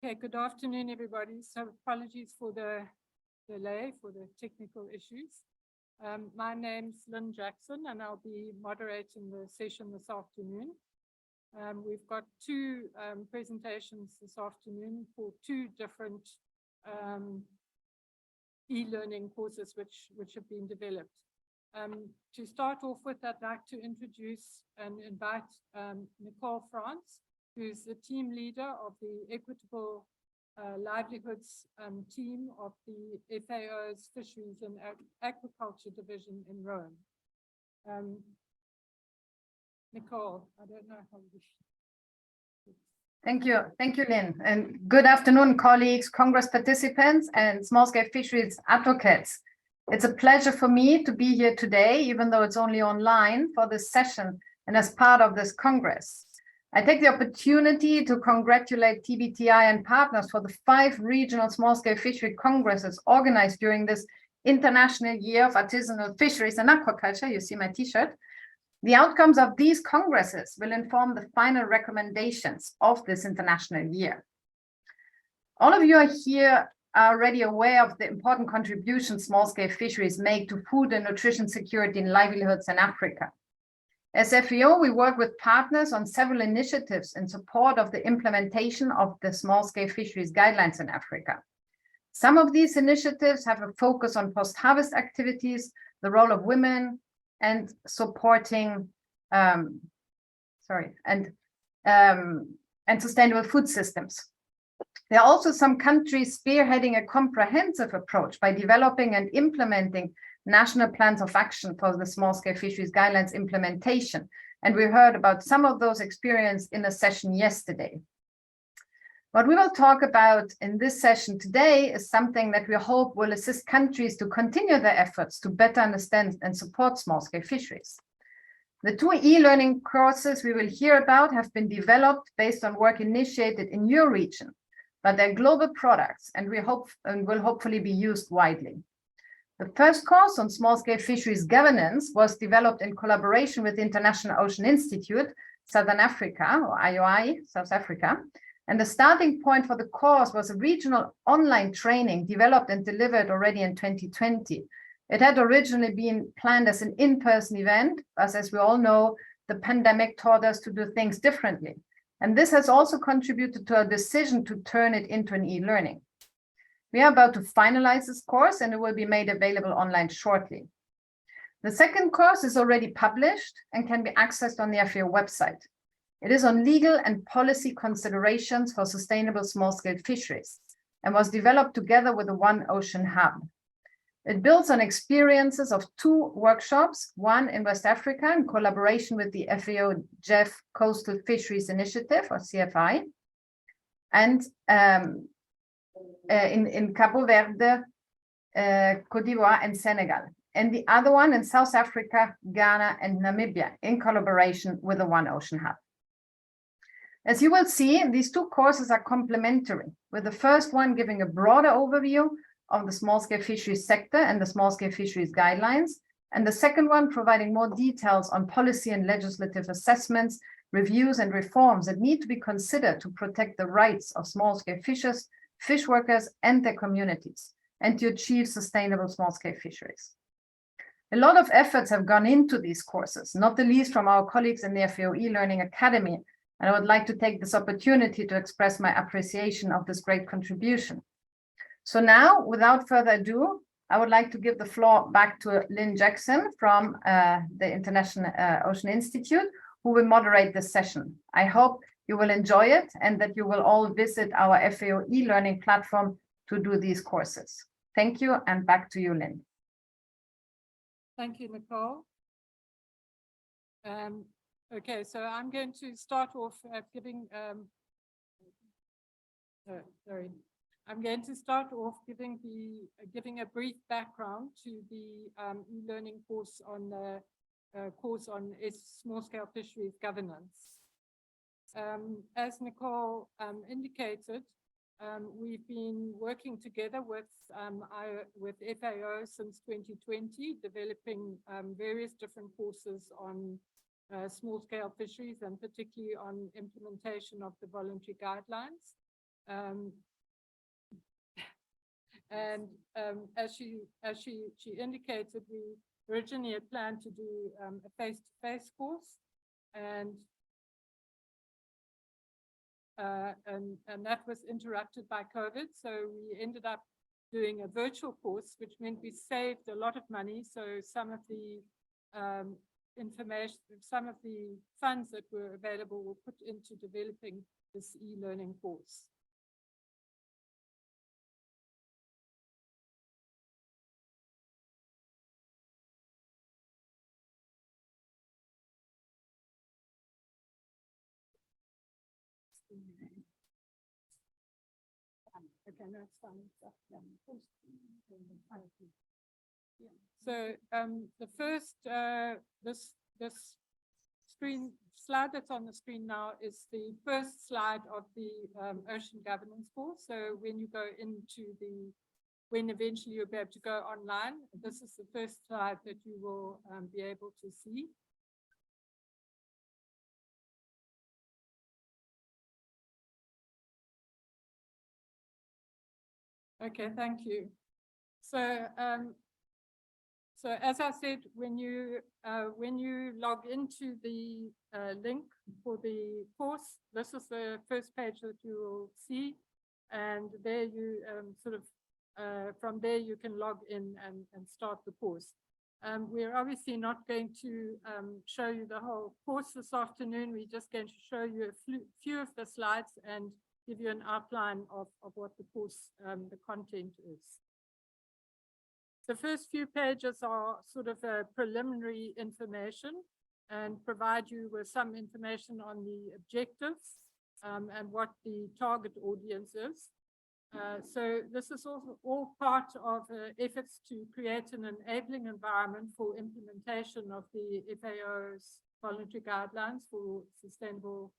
Okay, good afternoon, everybody. So apologies for the delay, for the technical issues. My name's Lynn Jackson, and I'll be moderating the session this afternoon. We've got two presentations this afternoon for two different e-learning courses which have been developed. To start off with, I'd like to introduce and invite Nicole France, who's the team leader of the Equitable Livelihoods team of the FAO's Fisheries and Aquaculture Division in Rome. Nicole, I don't know how you... Thank you, Lynn. And good afternoon, colleagues, Congress participants, and small-scale fisheries advocates. It's a pleasure for me to be here today, even though it's only online, for this session and as part of this Congress. I take the opportunity to congratulate TBTI and partners for the 5 regional small-scale fishery congresses organized during this International Year of Artisanal Fisheries and Aquaculture. You see my t-shirt. The outcomes of these congresses will inform the final recommendations of this international year. All of you are here already aware of the important contributions small-scale fisheries make to food and nutrition security and livelihoods in Africa. As FAO, we work with partners on several initiatives in support of the implementation of the small-scale fisheries guidelines in Africa. Some of these initiatives have a focus on post-harvest activities, the role of women, and supporting sustainable food systems. There are also some countries spearheading a comprehensive approach by developing and implementing national plans of action for the small-scale fisheries guidelines implementation. And we heard about some of those experiences in a session yesterday. What we will talk about in this session today is something that we hope will assist countries to continue their efforts to better understand and support small-scale fisheries. The 2 e-learning courses we will hear about have been developed based on work initiated in your region, but they're global products and will hopefully be used widely. The first course on small-scale fisheries governance was developed in collaboration with the International Ocean Institute, Southern Africa, or IOI, South Africa. And the starting point for the course was a regional online training developed and delivered already in 2020. It had originally been planned as an in-person event, as we all know, the pandemic taught us to do things differently. And this has also contributed to our decision to turn it into an e-learning. We are about to finalize this course and it will be made available online shortly. The second course is already published and can be accessed on the FAO website. It is on legal and policy considerations for sustainable small-scale fisheries and was developed together with the One Ocean Hub. It builds on experiences of 2 workshops, one in West Africa in collaboration with the FAO GEF Coastal Fisheries Initiative, or CFI, and in Cabo Verde, Côte d'Ivoire, and Senegal, and the other one in South Africa, Ghana, and Namibia in collaboration with the One Ocean Hub. As you will see, these 2 courses are complementary, with the first one giving a broader overview of the small-scale fisheries sector and the small-scale fisheries guidelines, and the second one providing more details on policy and legislative assessments, reviews, and reforms that need to be considered to protect the rights of small-scale fishers, fish workers, and their communities, and to achieve sustainable small-scale fisheries. A lot of efforts have gone into these courses, not the least from our colleagues in the FAO eLearning Academy, and I would like to take this opportunity to express my appreciation of this great contribution. So now, without further ado, I would like to give the floor back to Lynn Jackson from the International Ocean Institute, who will moderate this session. I hope you will enjoy it and that you will all visit our FAO e-learning platform to do these courses. Thank you, and back to you, Lynn. Thank you, Nicole. Okay, so I'm going to start off giving a brief background to the e-learning course on small-scale fisheries governance. As Nicole indicated, we've been working together with FAO since 2020, developing various different courses on small-scale fisheries, and particularly on implementation of the voluntary guidelines. Um, and as she indicated, we originally had planned to do a face-to-face course, and that was interrupted by COVID. So we ended up doing a virtual course, which meant we saved a lot of money. So some of the information, some of the funds that were available were put into developing this e-learning course. Okay, no, it's fine. So the first, this screen slide that's on the screen now is the first slide of the ocean governance course. So when you go into when eventually you'll be able to go online, this is the first slide that you will be able to see. Okay, thank you. So, so as I said, when you log into the link for the course, this is the first page that you will see, and there you from there you can log in and start the course. We're obviously not going to show you the whole course this afternoon. We're just going to show you a few of the slides and give you an outline of what the course, the content is. The first few pages are sort of a preliminary information and provide you with some information on the objectives and what the target audience is. So this is also all part of efforts to create an enabling environment for implementation of the FAO's voluntary guidelines for sustainable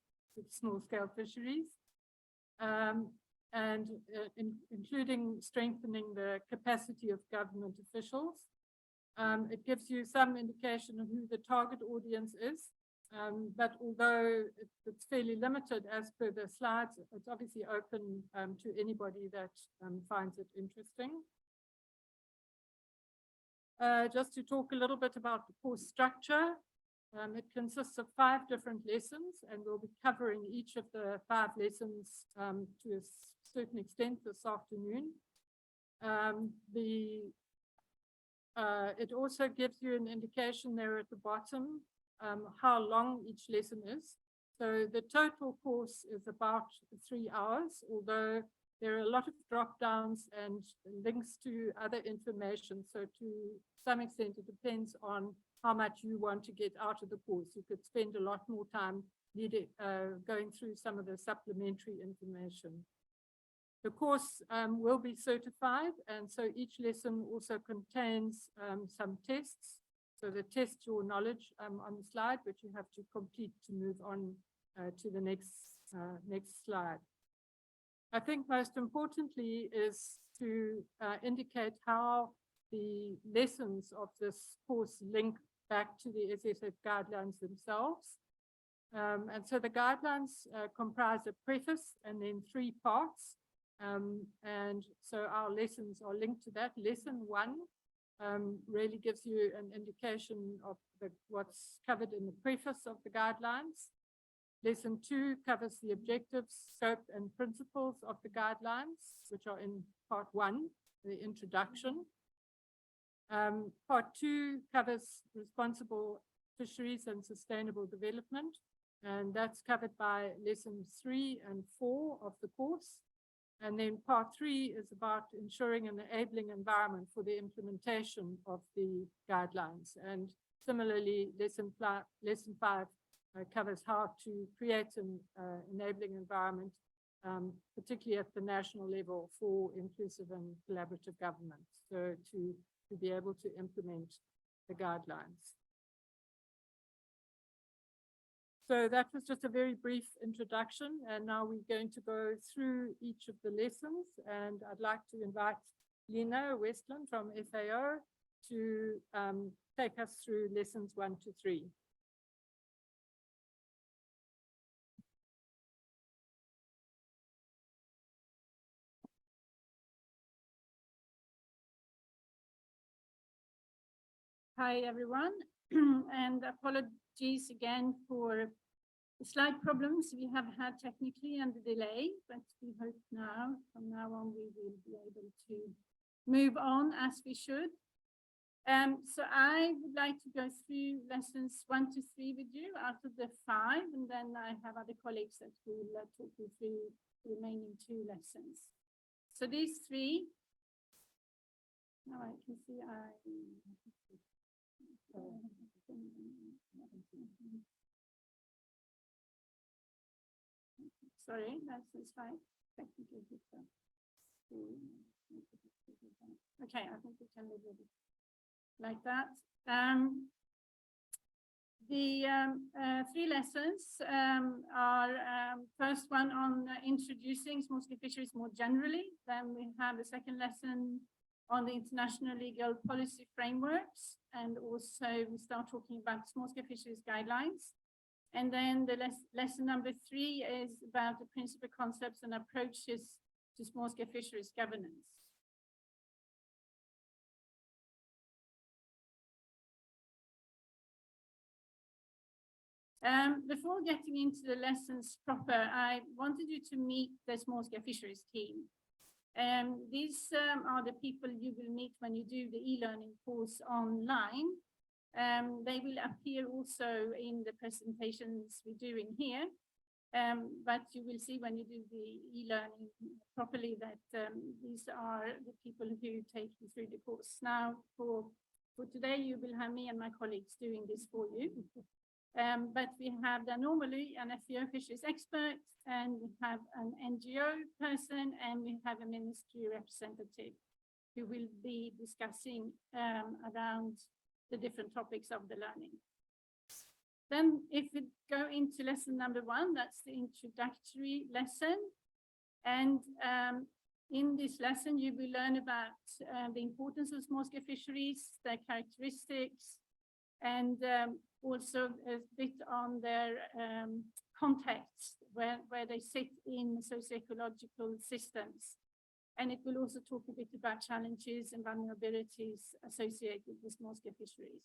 small-scale fisheries. Including strengthening the capacity of government officials. It gives you some indication of who the target audience is, but although it's fairly limited as per the slides, it's obviously open to anybody that finds it interesting. Just to talk a little bit about the course structure. It consists of 5 different lessons, and we'll be covering each of the 5 lessons to a certain extent this afternoon. It also gives you an indication there at the bottom how long each lesson is. So the total course is about 3 hours, although there are a lot of drop downs and links to other information. So to some extent, it depends on how much you want to get out of the course. You could spend a lot more time going through some of the supplementary information. The course will be certified, and so each lesson also contains some tests. So the test your knowledge on the slide, which you have to complete to move on to the next slide. I think most importantly is to indicate how the lessons of this course link back to the SSF guidelines themselves. And so the guidelines comprise a preface and then 3 parts. And so our lessons are linked to that. Lesson 1 really gives you an indication of what's covered in the preface of the guidelines. Lesson 2 covers the objectives, scope, and principles of the guidelines, which are in part 1, the introduction. Part 2 covers responsible fisheries and sustainable development, and that's covered by lessons 3 and 4 of the course. And then part 3 is about ensuring an enabling environment for the implementation of the guidelines. And similarly, lesson 5 covers how to create an enabling environment, particularly at the national level for inclusive and collaborative government. So to be able to implement the guidelines. So that was just a very brief introduction, and now we're going to go through each of the lessons, and I'd like to invite Lena Westland from FAO to take us through lessons 1 to 3. Hi, everyone, and apologies again for the slight problems we have had technically and the delay, but we hope now, from now on, we will be able to move on as we should. So I would like to go through lessons 1 to 3 with you out of the 5, and then I have other colleagues that will talk you through the remaining 2 lessons. So these 3, now I can see sorry, that's fine. Okay, I think we can leave it like that. The 3 lessons are first one on introducing small-scale fisheries more generally. Then we have the second lesson on the international legal policy frameworks, and also we start talking about small-scale fisheries guidelines. And then the lesson number 3 is about the principal concepts and approaches to small-scale fisheries governance. Before getting into the lessons proper, I wanted you to meet the small-scale fisheries team. These are the people you will meet when you do the e-learning course online. They will appear also in the presentations we're doing here, but you will see when you do the e-learning properly that these are the people who take you through the course. Now, for today, you will have me and my colleagues doing this for you. But we have normally an FAO fisheries expert, and we have an NGO person, and we have a ministry representative who will be discussing around the different topics of the learning. Then if we go into lesson number 1, that's the introductory lesson. And in this lesson, you will learn about the importance of small-scale fisheries, their characteristics, and also a bit on their context, where they sit in socio-ecological systems. And it will also talk a bit about challenges and vulnerabilities associated with small-scale fisheries.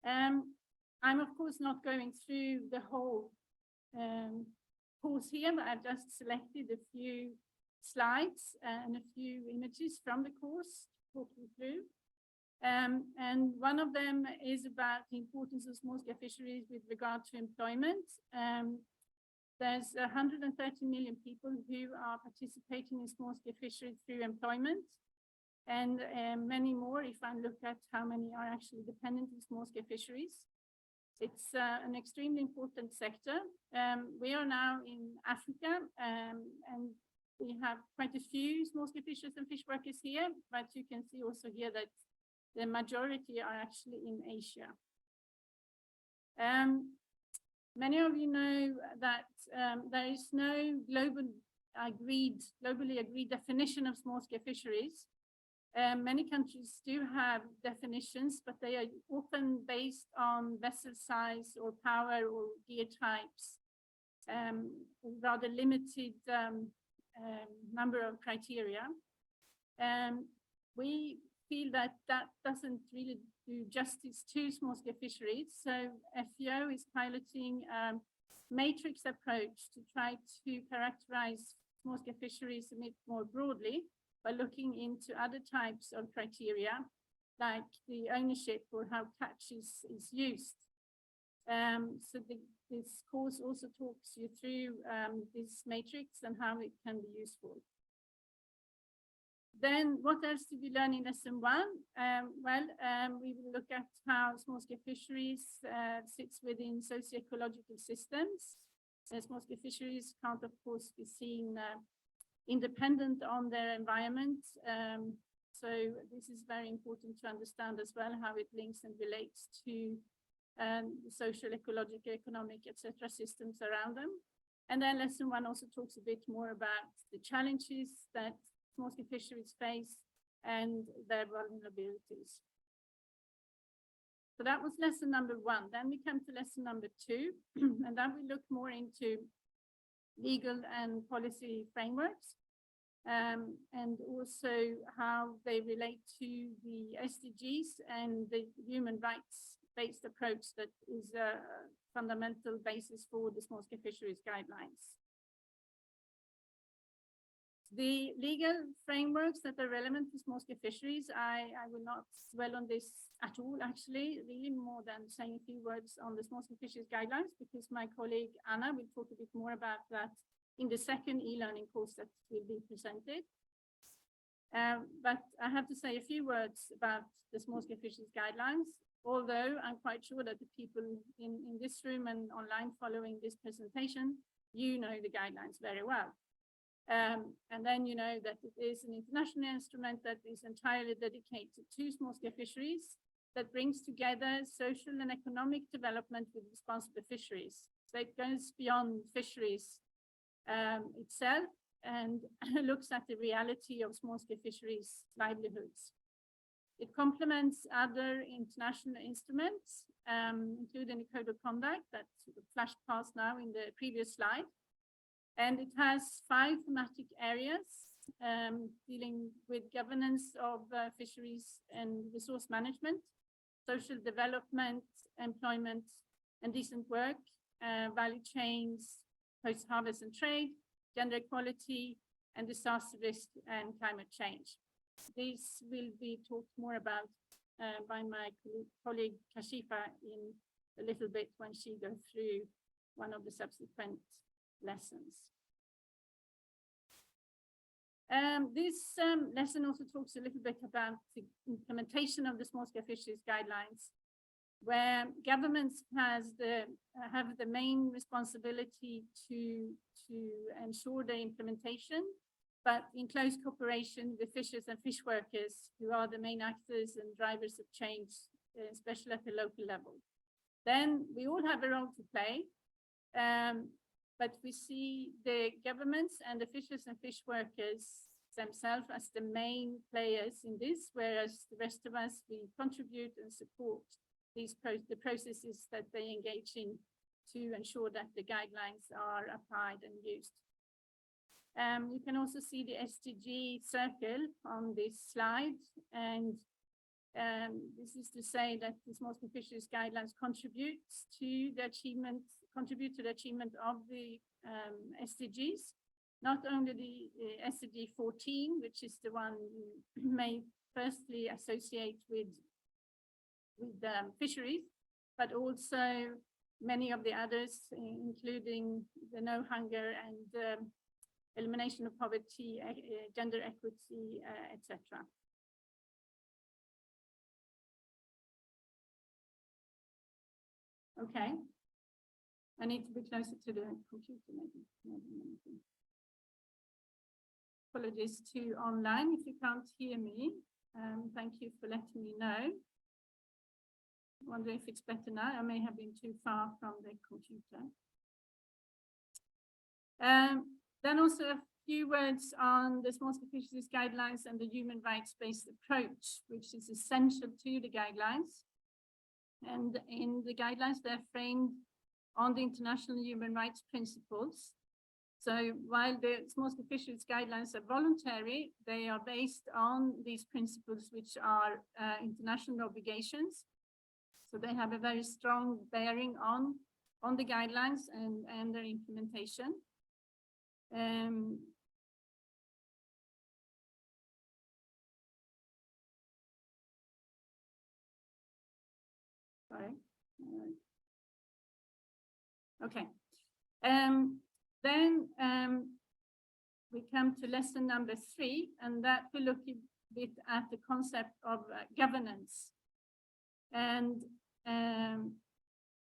I'm, of course, not going through the whole course here, but I've just selected a few slides and a few images from the course to talk you through. And one of them is about the importance of small-scale fisheries with regard to employment. There's 130 million people who are participating in small-scale fisheries through employment, and many more if I look at how many are actually dependent on small-scale fisheries. It's an extremely important sector. We are now in Africa, and we have quite a few small-scale fishers and fish workers here, but you can see also here that the majority are actually in Asia. Many of you know that there is no globally agreed definition of small-scale fisheries. Many countries do have definitions, but they are often based on vessel size or power or gear types, rather limited number of criteria. We feel that doesn't really do justice to small-scale fisheries. So FAO is piloting a matrix approach to try to characterize small-scale fisheries a bit more broadly by looking into other types of criteria, like the ownership or how catch is used. So this course also talks you through this matrix and how it can be useful. Then what else did we learn in lesson 1? We will look at how small-scale fisheries sits within socio-ecological systems. Small-scale fisheries can't, of course, be seen independent on their environment. So this is very important to understand as well, how it links and relates to the social, ecological, economic, etc. systems around them. And then lesson 1 also talks a bit more about the challenges that small-scale fisheries face and their vulnerabilities. So that was lesson number 1. Then we come to lesson number 2, and then we look more into legal and policy frameworks. and also how they relate to the SDGs and the human rights-based approach that is a fundamental basis for the small-scale fisheries guidelines. The legal frameworks that are relevant to small-scale fisheries, I will not dwell on this at all, actually, really more than saying a few words on the small-scale fisheries guidelines, because my colleague Anna will talk a bit more about that in the second e-learning course that will be presented. But I have to say a few words about the small-scale fisheries guidelines, although I'm quite sure that the people in this room and online following this presentation, you know the guidelines very well. And then you know that it is an international instrument that is entirely dedicated to small-scale fisheries that brings together social and economic development with responsible fisheries. So it goes beyond fisheries itself and looks at the reality of small-scale fisheries livelihoods. It complements other international instruments, including the Code of Conduct that sort of flashed past now in the previous slide. And it has 5 thematic areas dealing with governance of fisheries and resource management, social development, employment and decent work, value chains, post-harvest and trade, gender equality, and disaster risk and climate change. These will be talked more about by my colleague Kashifa in a little bit when she goes through one of the subsequent lessons. This lesson also talks a little bit about the implementation of the small-scale fisheries guidelines, where governments have the main responsibility to ensure the implementation, but in close cooperation with fishers and fish workers, who are the main actors and drivers of change, especially at the local level. Then we all have a role to play, but we see the governments and the fishers and fish workers themselves as the main players in this, whereas the rest of us, we contribute and support the processes that they engage in to ensure that the guidelines are applied and used. You can also see the SDG circle on this slide, and this is to say that the small-scale fisheries guidelines contribute to the achievement of the SDGs, not only the SDG 14, which is the one you may firstly associate with fisheries, but also many of the others, including the no hunger and elimination of poverty, gender equity, etc. Okay. I need to be closer to the computer, maybe. Apologies to online if you can't hear me. Thank you for letting me know. I wonder if it's better now. I may have been too far from the computer. Then also a few words on the small-scale fisheries guidelines and the human rights-based approach, which is essential to the guidelines. And in the guidelines, they're framed on the international human rights principles. So while the small-scale fisheries guidelines are voluntary, they are based on these principles, which are international obligations. So they have a very strong bearing on the guidelines and their implementation. Sorry. Okay. Then we come to lesson number 3, and that will look a bit at the concept of governance. And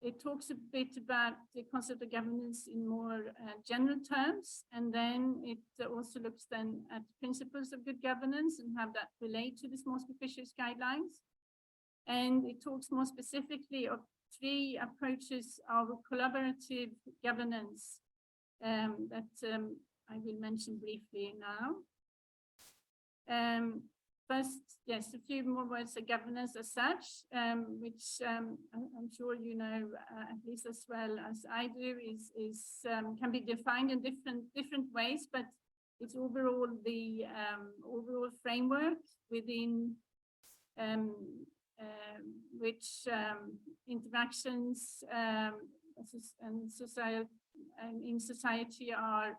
it talks a bit about the concept of governance in more general terms, and then it also looks then at principles of good governance and how that relate to the small-scale fisheries guidelines. And it talks more specifically of 3 approaches of collaborative governance that I will mention briefly now. First, yes, a few more words of governance as such, which I'm sure you know at least as well as I do, is can be defined in different ways, but it's overall the overall framework within which interactions and in society are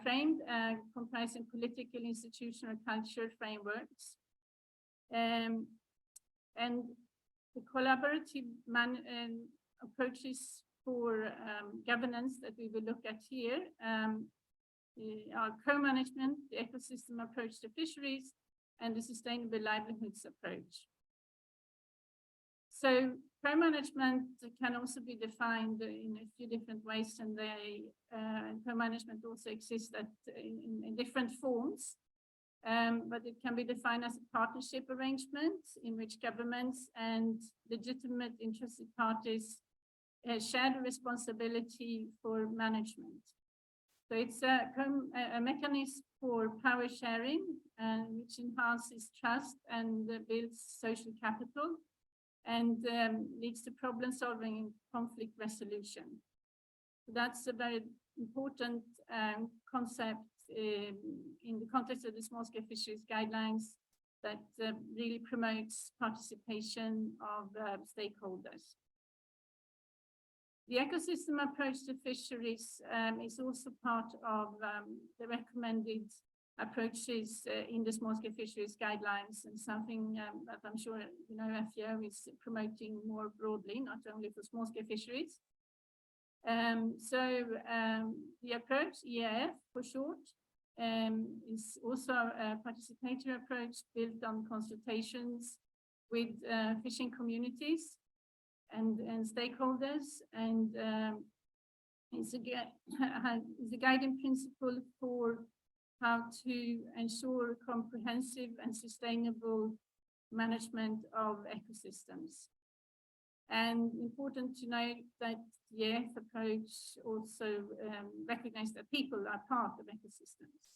framed, comprising political, institutional, cultural frameworks. And the collaborative approaches for governance that we will look at here are co-management, the ecosystem approach to fisheries, and the sustainable livelihoods approach. So co-management can also be defined in a few different ways, and co-management also exists in different forms. But it can be defined as a partnership arrangement in which governments and legitimate interested parties share the responsibility for management. So it's a mechanism for power sharing, which enhances trust and builds social capital, and leads to problem solving and conflict resolution. So that's a very important concept in the context of the small-scale fisheries guidelines that really promotes participation of stakeholders. The ecosystem approach to fisheries is also part of the recommended approaches in the small-scale fisheries guidelines, and something that I'm sure FAO is promoting more broadly, not only for small-scale fisheries. The approach, EAF for short, is also a participatory approach built on consultations with fishing communities and stakeholders, and is a guiding principle for how to ensure comprehensive and sustainable management of ecosystems. And important to note that the EAF approach also recognizes that people are part of ecosystems.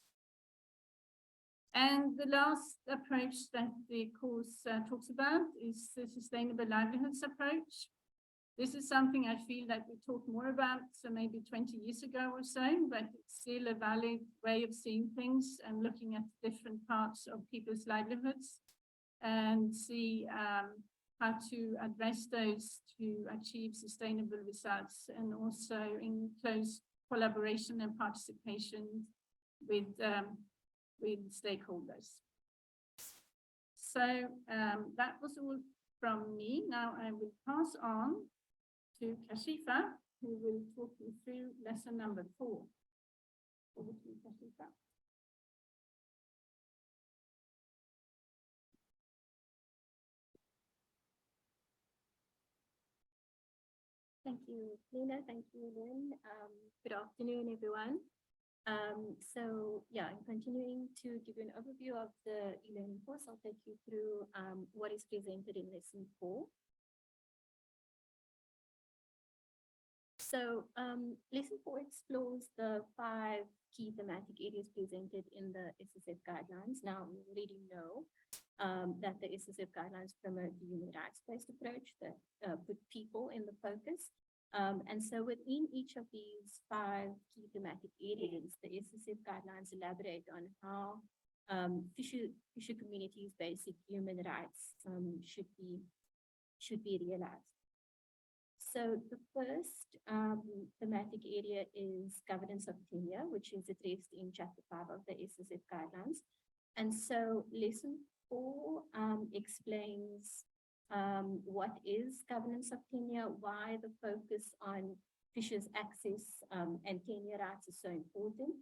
And the last approach that the course talks about is the sustainable livelihoods approach. This is something I feel that we talked more about, so maybe 20 years ago or so, but it's still a valid way of seeing things and looking at different parts of people's livelihoods and see how to address those to achieve sustainable results, and also in close collaboration and participation with stakeholders. So that was all from me. Now I will pass on to Kashifa, who will talk you through lesson number 4. Over to you, Kashifa. Thank you, Lena. Thank you, Lynn. Good afternoon, everyone. So yeah, I'm continuing to give you an overview of the e-learning course. I'll take you through what is presented in lesson 4. So lesson 4 explores the 5 key thematic areas presented in the SSF guidelines. Now, we already know that the SSF guidelines promote the human rights-based approach that put people in the focus. And so within each of these 5 key thematic areas, the SSF guidelines elaborate on how fisher communities' basic human rights should be realized. So the first thematic area is governance of tenure, which is addressed in chapter 5 of the SSF guidelines. And so lesson 4 explains what is governance of tenure, why the focus on fishers' access and tenure rights is so important.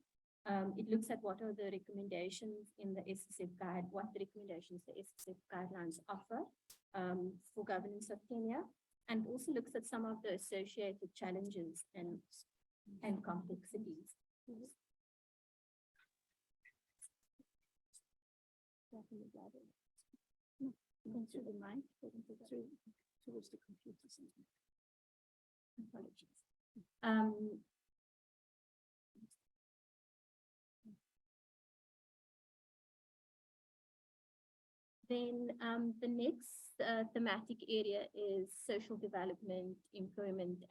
It looks at what are the recommendations in the SSF guide, what the recommendations the SSF guidelines offer for governance of tenure, and also looks at some of the associated challenges and complexities. Through the mic, towards the computer center. Apologies. Then the next thematic area is social development, employment,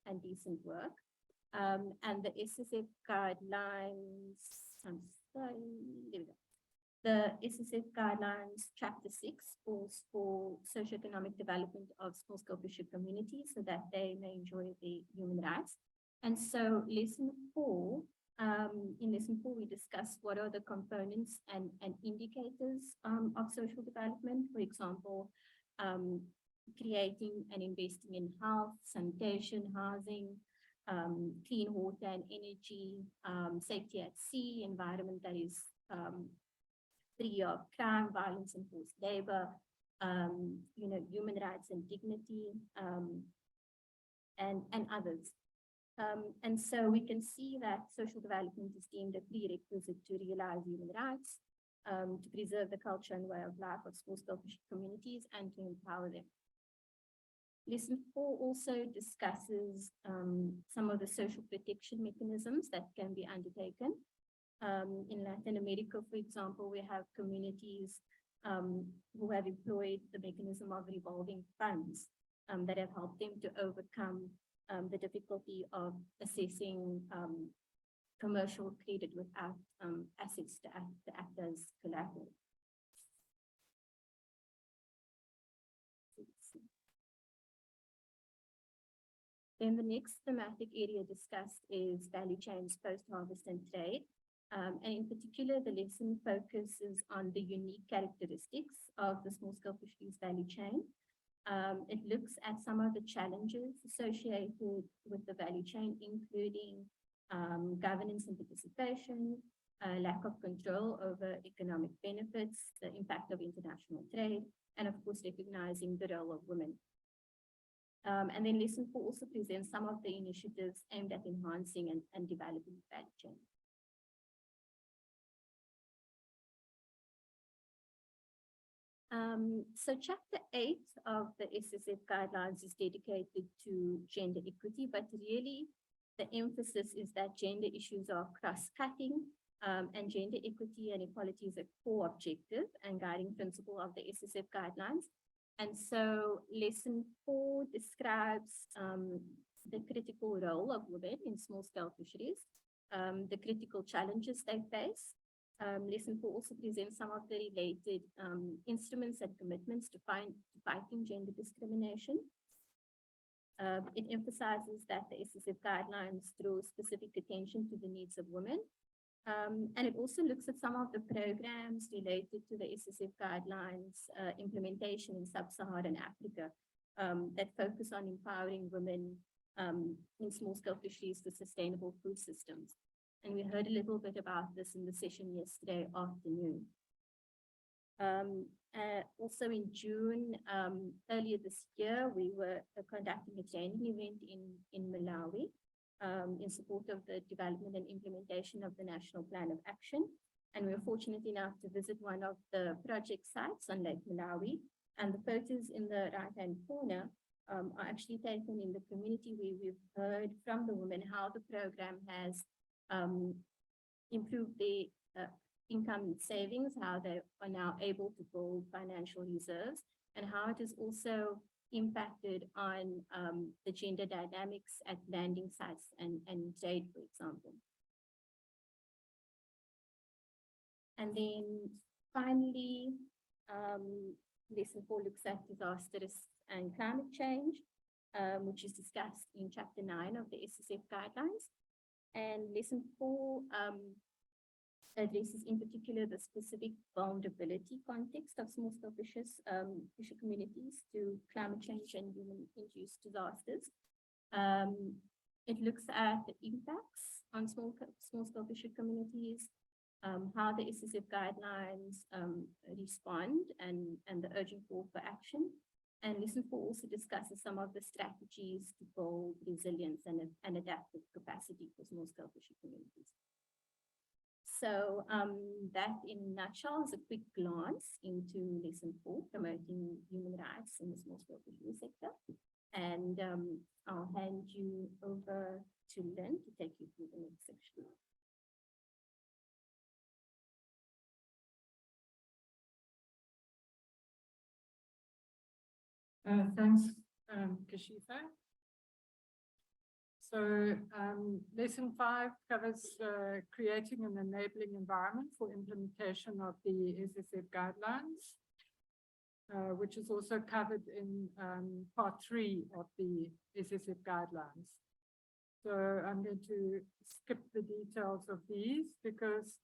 and decent work. And the SSF guidelines there we go. The SSF Guidelines, Chapter 6, calls for socioeconomic development of small-scale fishery communities so that they may enjoy their human rights. And so Lesson 4, in Lesson 4, we discuss what are the components and indicators of social development. For example, creating and investing in health, sanitation, housing, clean water and energy, safety at sea, environment that is free of crime, violence, and forced labor, human rights and dignity, and others. And so we can see that social development is deemed a prerequisite to realize human rights, to preserve the culture and way of life of small-scale fishing communities, and to empower them. Lesson 4 also discusses some of the social protection mechanisms that can be undertaken. In Latin America, for example, we have communities who have employed the mechanism of revolving funds that have helped them to overcome the difficulty of assessing commercial credit without assets to act as collateral. Then the next thematic area discussed is value chains, post-harvest and trade. And in particular, the lesson focuses on the unique characteristics of the small-scale fisheries value chain. It looks at some of the challenges associated with the value chain, including governance and participation, lack of control over economic benefits, the impact of international trade, and of course, recognizing the role of women. And then Lesson 4 also presents some of the initiatives aimed at enhancing and developing the value chain. So Chapter 8 of the SSF Guidelines is dedicated to gender equity, but really the emphasis is that gender issues are cross-cutting, and gender equity and equality is a core objective and guiding principle of the SSF Guidelines. And so Lesson 4 describes the critical role of women in small-scale fisheries, the critical challenges they face. Lesson 4 also presents some of the related instruments and commitments to fighting gender discrimination. It emphasizes that the SSF Guidelines draw specific attention to the needs of women. And it also looks at some of the programs related to the SSF Guidelines implementation in sub-Saharan Africa that focus on empowering women in small-scale fisheries for sustainable food systems. And we heard a little bit about this in the session yesterday afternoon. Also in June, earlier this year, we were conducting a training event in Malawi in support of the development and implementation of the National Plan of Action. And we were fortunate enough to visit one of the project sites on Lake Malawi. And the photos in the right-hand corner are actually taken in the community where we've heard from the women how the program has improved their income savings, how they are now able to build financial reserves, and how it has also impacted on the gender dynamics at landing sites and trade, for example. And then finally, Lesson 4 looks at disaster risk and climate change, which is discussed in Chapter 9 of the SSF Guidelines. And Lesson 4 addresses in particular the specific vulnerability context of small-scale fisher communities to climate change and human-induced disasters. It looks at the impacts on small-scale fisher communities, how the SSF Guidelines respond, and the urgent call for action. And Lesson 4 also discusses some of the strategies to build resilience and adaptive capacity for small-scale fisher communities. So that in a nutshell is a quick glance into Lesson 4, promoting human rights in the small-scale fishery sector. And I'll hand you over to Lynn to take you through the next section. Thanks, Kashifa. So lesson 5 covers creating an enabling environment for implementation of the SSF guidelines, which is also covered in part 3 of the SSF guidelines. So I'm going to skip the details of these because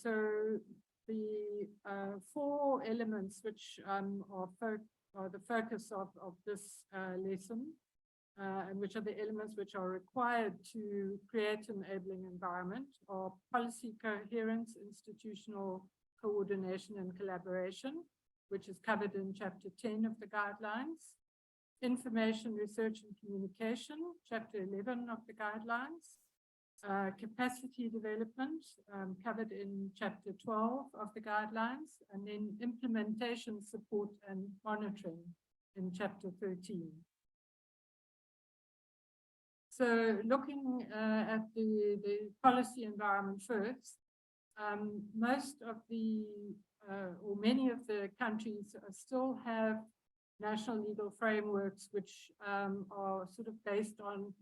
so the 4 elements which are the focus of this lesson, and which are the elements which are required to create an enabling environment, are policy coherence, institutional coordination and collaboration, which is covered in chapter 10 of the guidelines, information, research and communication, chapter 11 of the guidelines, capacity development, covered in chapter 12 of the guidelines, and then implementation support and monitoring in chapter 13. So looking at the policy environment first, most of the, or many of the countries still have national legal frameworks which are sort of based on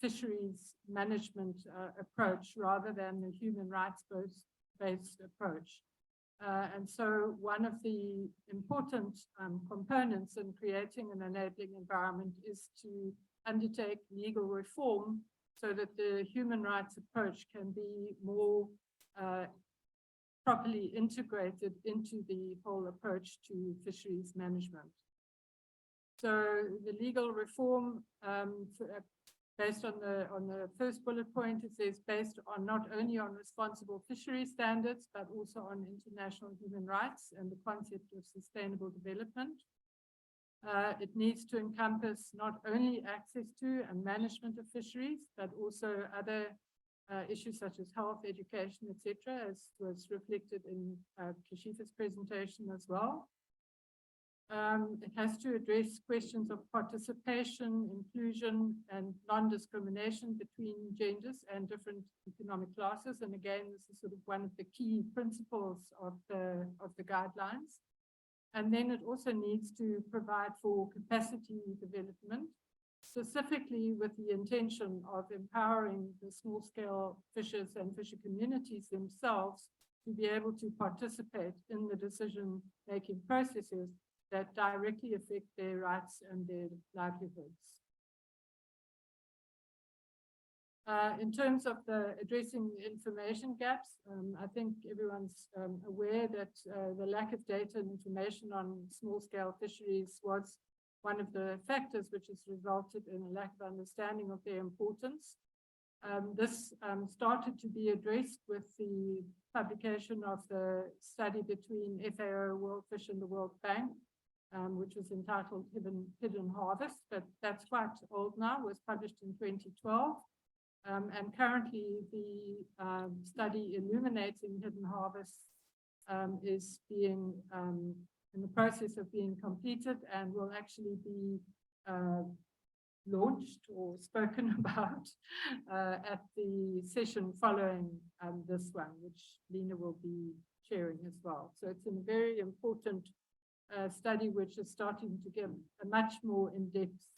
fisheries management approach rather than the human rights-based approach. And so one of the important components in creating an enabling environment is to undertake legal reform so that the human rights approach can be more properly integrated into the whole approach to fisheries management. So the legal reform, based on the first bullet point, it says based on not only on responsible fishery standards, but also on international human rights and the concept of sustainable development. It needs to encompass not only access to and management of fisheries, but also other issues such as health, education, etc., as was reflected in Kashifa's presentation as well. It has to address questions of participation, inclusion, and non-discrimination between genders and different economic classes. And again, this is sort of one of the key principles of the guidelines. And then it also needs to provide for capacity development, specifically with the intention of empowering the small-scale fishers and fisher communities themselves to be able to participate in the decision-making processes that directly affect their rights and their livelihoods. In terms of addressing information gaps, I think everyone's aware that the lack of data and information on small-scale fisheries was one of the factors which has resulted in a lack of understanding of their importance. This started to be addressed with the publication of the study between FAO, World Fish and the World Bank, which was entitled Hidden Harvest, but that's quite old now, was published in 2012. And currently the study illuminating hidden harvests is being in the process of being completed and will actually be launched or spoken about at the session following this one, which Lena will be sharing as well. So it's a very important study which is starting to give a much more in-depth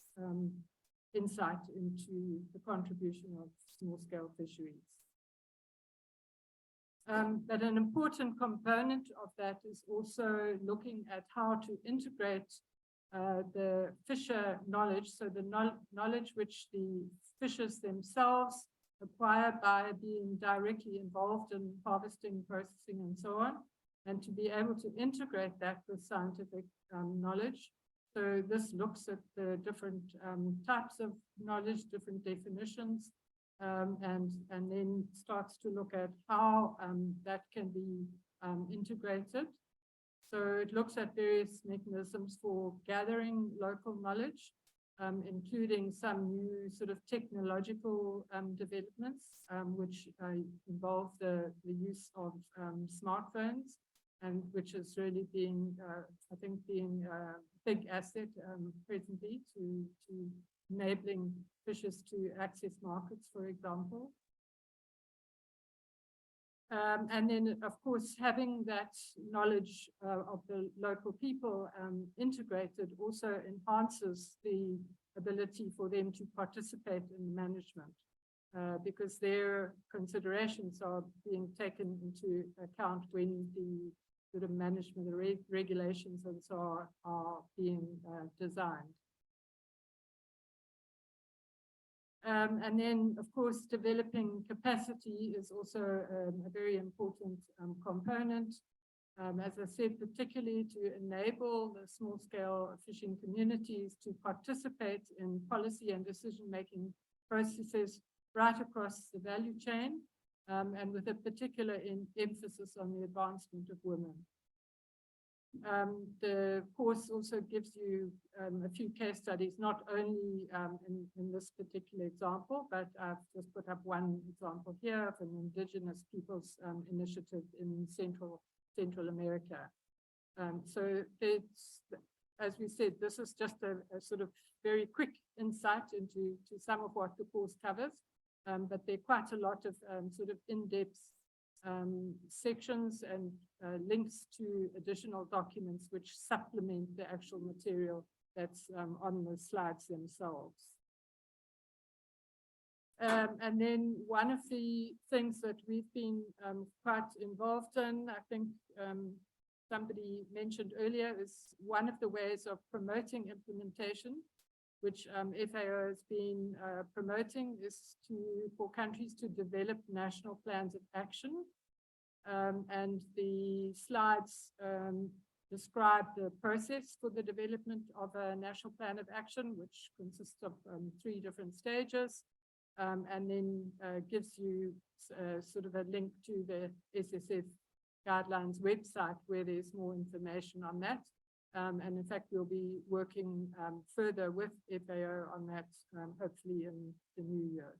insight into the contribution of small-scale fisheries. But an important component of that is also looking at how to integrate the fisher knowledge, so the knowledge which the fishers themselves acquire by being directly involved in harvesting, processing, and so on, and to be able to integrate that with scientific knowledge. So this looks at the different types of knowledge, different definitions, and then starts to look at how that can be integrated. So it looks at various mechanisms for gathering local knowledge, including some new sort of technological developments, which involve the use of smartphones, and which is really being, I think, being a big asset presently to enabling fishers to access markets, for example. And then, of course, having that knowledge of the local people integrated also enhances the ability for them to participate in management, because their considerations are being taken into account when the sort of management regulations and so on are being designed. And then, of course, developing capacity is also a very important component. As I said, particularly to enable the small-scale fishing communities to participate in policy and decision-making processes right across the value chain, and with a particular emphasis on the advancement of women. The course also gives you a few case studies, not only in this particular example, but I've just put up one example here of an Indigenous Peoples Initiative in Central America. So it's, as we said, this is just a sort of very quick insight into some of what the course covers, but there are quite a lot of sort of in-depth sections and links to additional documents which supplement the actual material that's on the slides themselves. And then one of the things that we've been quite involved in, I think somebody mentioned earlier, is one of the ways of promoting implementation, which FAO has been promoting, is for countries to develop national plans of action. And the slides describe the process for the development of a national plan of action, which consists of 3 different stages, and then gives you sort of a link to the SSF Guidelines website where there's more information on that. And in fact, we'll be working further with FAO on that, hopefully in the new year.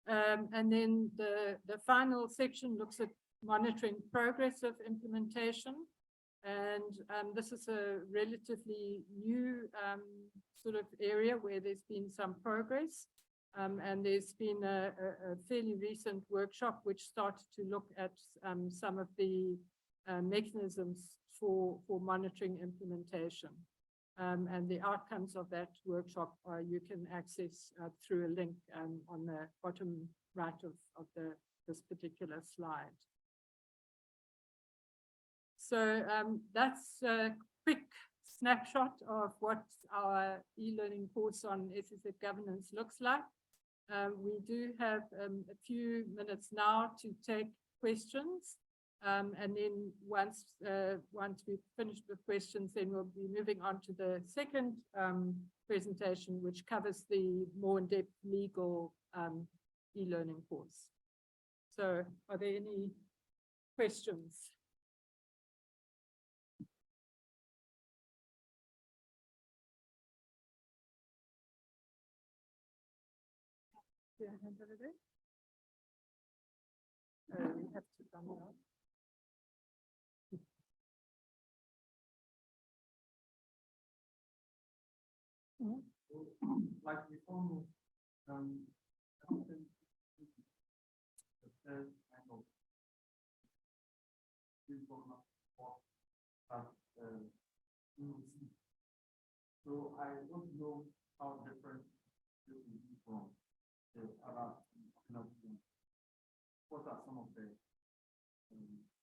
And then the final section looks at monitoring progress of implementation. And this is a relatively new sort of area where there's been some progress. And there's been a fairly recent workshop which started to look at some of the mechanisms for monitoring implementation. And the outcomes of that workshop you can access through a link on the bottom right of this particular slide. So that's a quick snapshot of what our e-learning course on SSF governance looks like. We do have a few minutes now to take questions. And then once we've finished with questions, then we'll be moving on to the second presentation, which covers the more in-depth legal e-learning course. So are there any questions? Yeah, hand over there. We have to come out. Like before, the third kind of so I want to know how different it will be from the other kind of what are some of the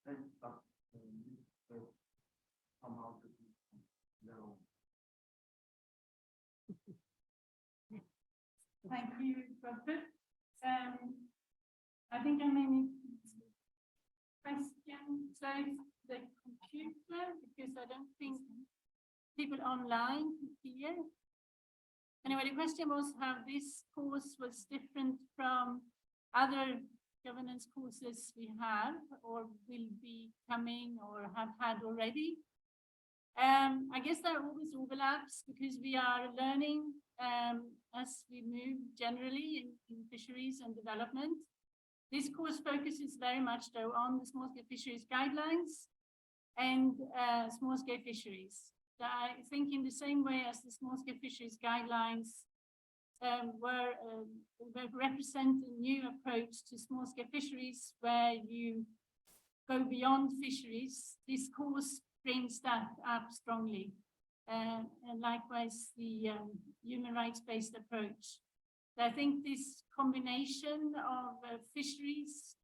things that come out of their own. Thank you, Robert. I think I may need question close the computer because I don't think people online can hear. Anyway, the question was how this course was different from other governance courses we have or will be coming or have had already. I guess there are always overlaps because we are learning as we move generally in fisheries and development. This course focuses very much though on the small-scale fisheries guidelines and small-scale fisheries. So I think in the same way as the small-scale fisheries guidelines represent a new approach to small-scale fisheries where you go beyond fisheries, this course brings that up strongly. and likewise the human rights-based approach. So I think this combination of fisheries,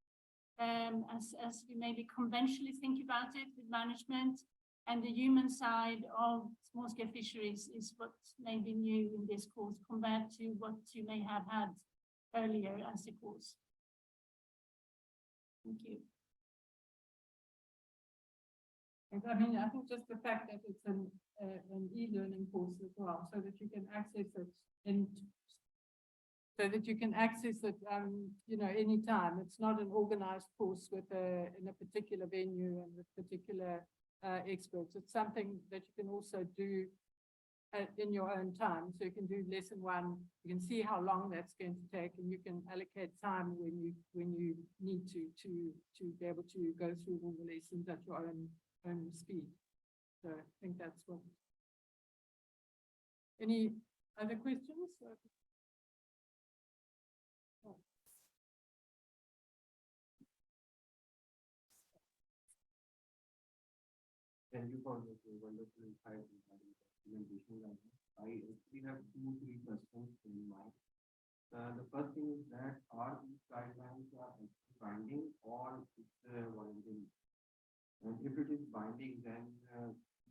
as we maybe conventionally think about it with management, and the human side of small-scale fisheries is what may be new in this course compared to what you may have had earlier as a course. Thank you. I mean, I think just the fact that it's an e-learning course as well, so that you can access it you know, anytime. It's not an organized course with in a particular venue and with particular experts. It's something that you can also do in your own time. So you can do lesson one, you can see how long that's going to take, and you can allocate time when you need to be able to go through all the lessons at your own speed. So I think that's what. Any other questions? Thank you for this wonderful insight regarding the implementation. I actually have 2-3 questions in mind. The first thing is that are these guidelines binding or it's voluntary? And if it is binding, then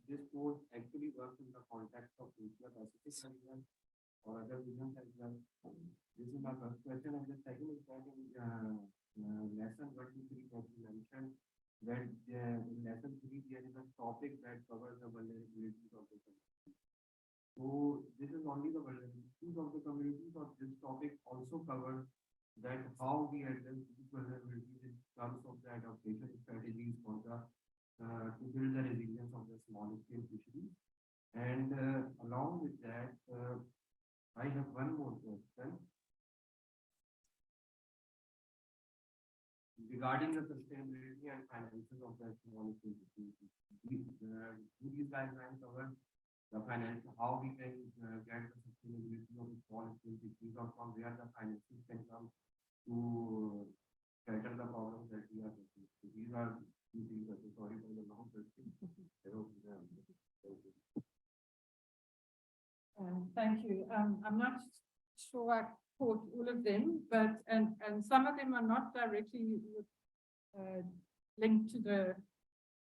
this course actually works in the context of Asia-Pacific region or other regions as well. This is my first question. And the second is that in lesson 123 that you mentioned, that in lesson 3 there is a topic that covers the vulnerabilities of the community. So this is only the vulnerabilities of the communities, or this topic also covers that how we address these vulnerabilities in terms of the adaptation strategies for the to build the resilience of the small-scale fisheries. And along with that, I have one more question regarding the sustainability and finances of the small-scale fisheries. Do these guidelines cover the finance, how we can get the sustainability of the small-scale fisheries, or from where the finances can come to cater the problems that we are facing? So these are two things. Sorry for the long question. Thank you. I'm not sure I caught all of them, but and some of them are not directly linked to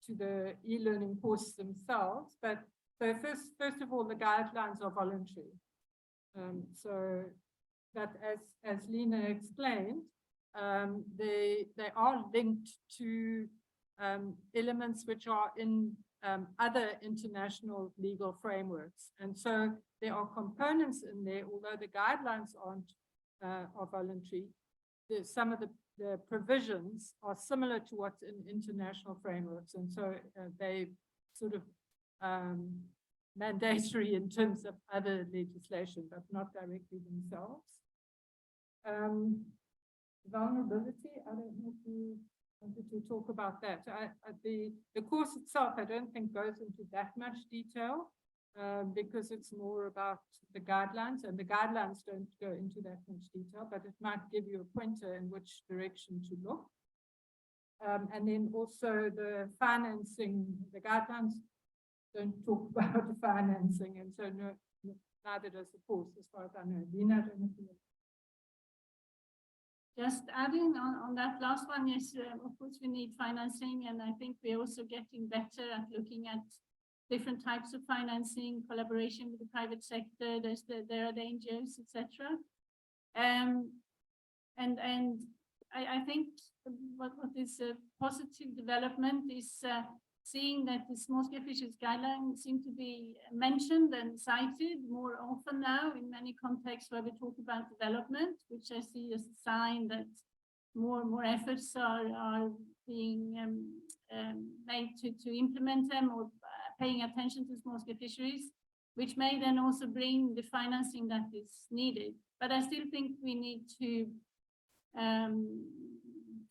the e-learning course themselves. But so first of all, the guidelines are voluntary. So that as Lena explained, they are linked to elements which are in other international legal frameworks. And so there are components in there, although the guidelines aren't are voluntary, some of the provisions are similar to what's in international frameworks. And so they sort of mandatory in terms of other legislation, but not directly themselves. Vulnerability, I don't know if you wanted to talk about that. The course itself, I don't think goes into that much detail because it's more about the guidelines, and the guidelines don't go into that much detail, but it might give you a pointer in which direction to look. And then also the financing, the guidelines don't talk about the financing, and so neither does the course, as far as I know. Lena, I don't know if you Just adding on that last one, yes, of course we need financing, and I think we're also getting better at looking at different types of financing, collaboration with the private sector. There are the NGOs, etc. And I think what is a positive development is seeing that the small-scale fisheries guidelines seem to be mentioned and cited more often now in many contexts where we talk about development, which I see as a sign that more efforts are being made to implement them, or paying attention to small-scale fisheries, which may then also bring the financing that is needed. But I still think we need to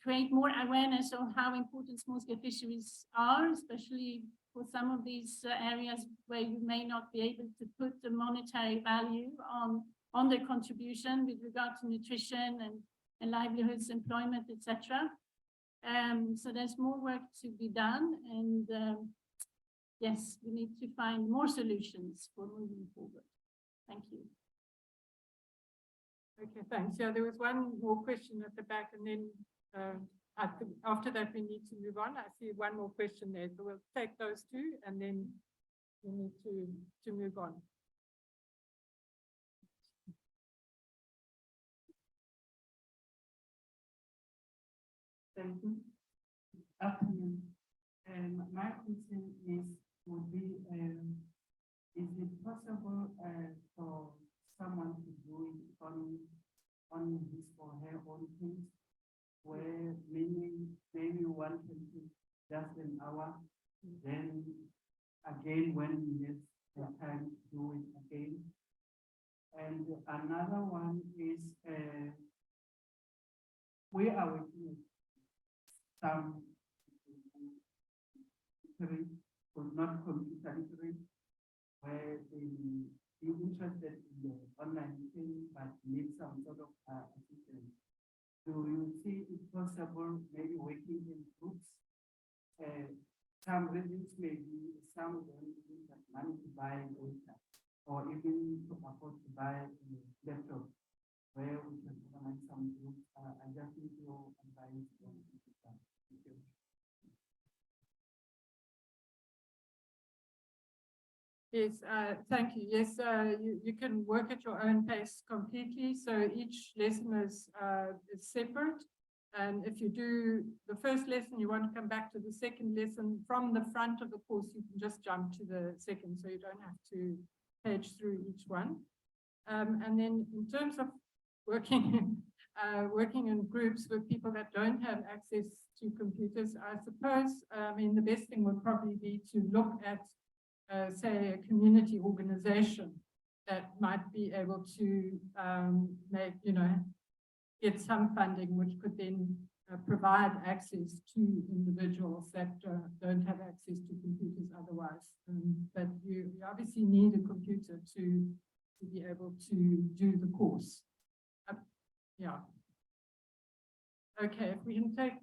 create more awareness of how important small-scale fisheries are, especially for some of these areas where you may not be able to put the monetary value on their contribution with regard to nutrition and livelihoods, employment, etc. So there's more work to be done, and yes, we need to find more solutions for moving forward. Thank you. Okay, thanks. Yeah, there was one more question at the back, and then after that we need to move on. I see one more question there, so we'll take those two, and then we need to move on. Thank you. Afternoon. My question would be, is it possible for someone to do it on his or her own things, where maybe one can take just an hour, then again when he has the time to do it again. And another one is we are working with some not computer literate, where they be interested in the online thing but need some sort of assistance. Do you see it possible, maybe working in groups? Some reasons may be some don't have money to buy data or even to afford to buy a laptop, where we can organize some groups. I just need your advice on that. Thank you. Yes, thank you. Yes, you can work at your own pace completely. So each lesson is separate. And if you do the first lesson, you want to come back to the second lesson from the front of the course, you can just jump to the second, so you don't have to page through each one. And then in terms of working in groups with people that don't have access to computers, I suppose, I mean, the best thing would probably be to look at say a community organization that might be able to get some funding, which could then provide access to individuals that don't have access to computers otherwise. But you obviously need a computer to be able to do the course. Yeah. Okay, if we can take.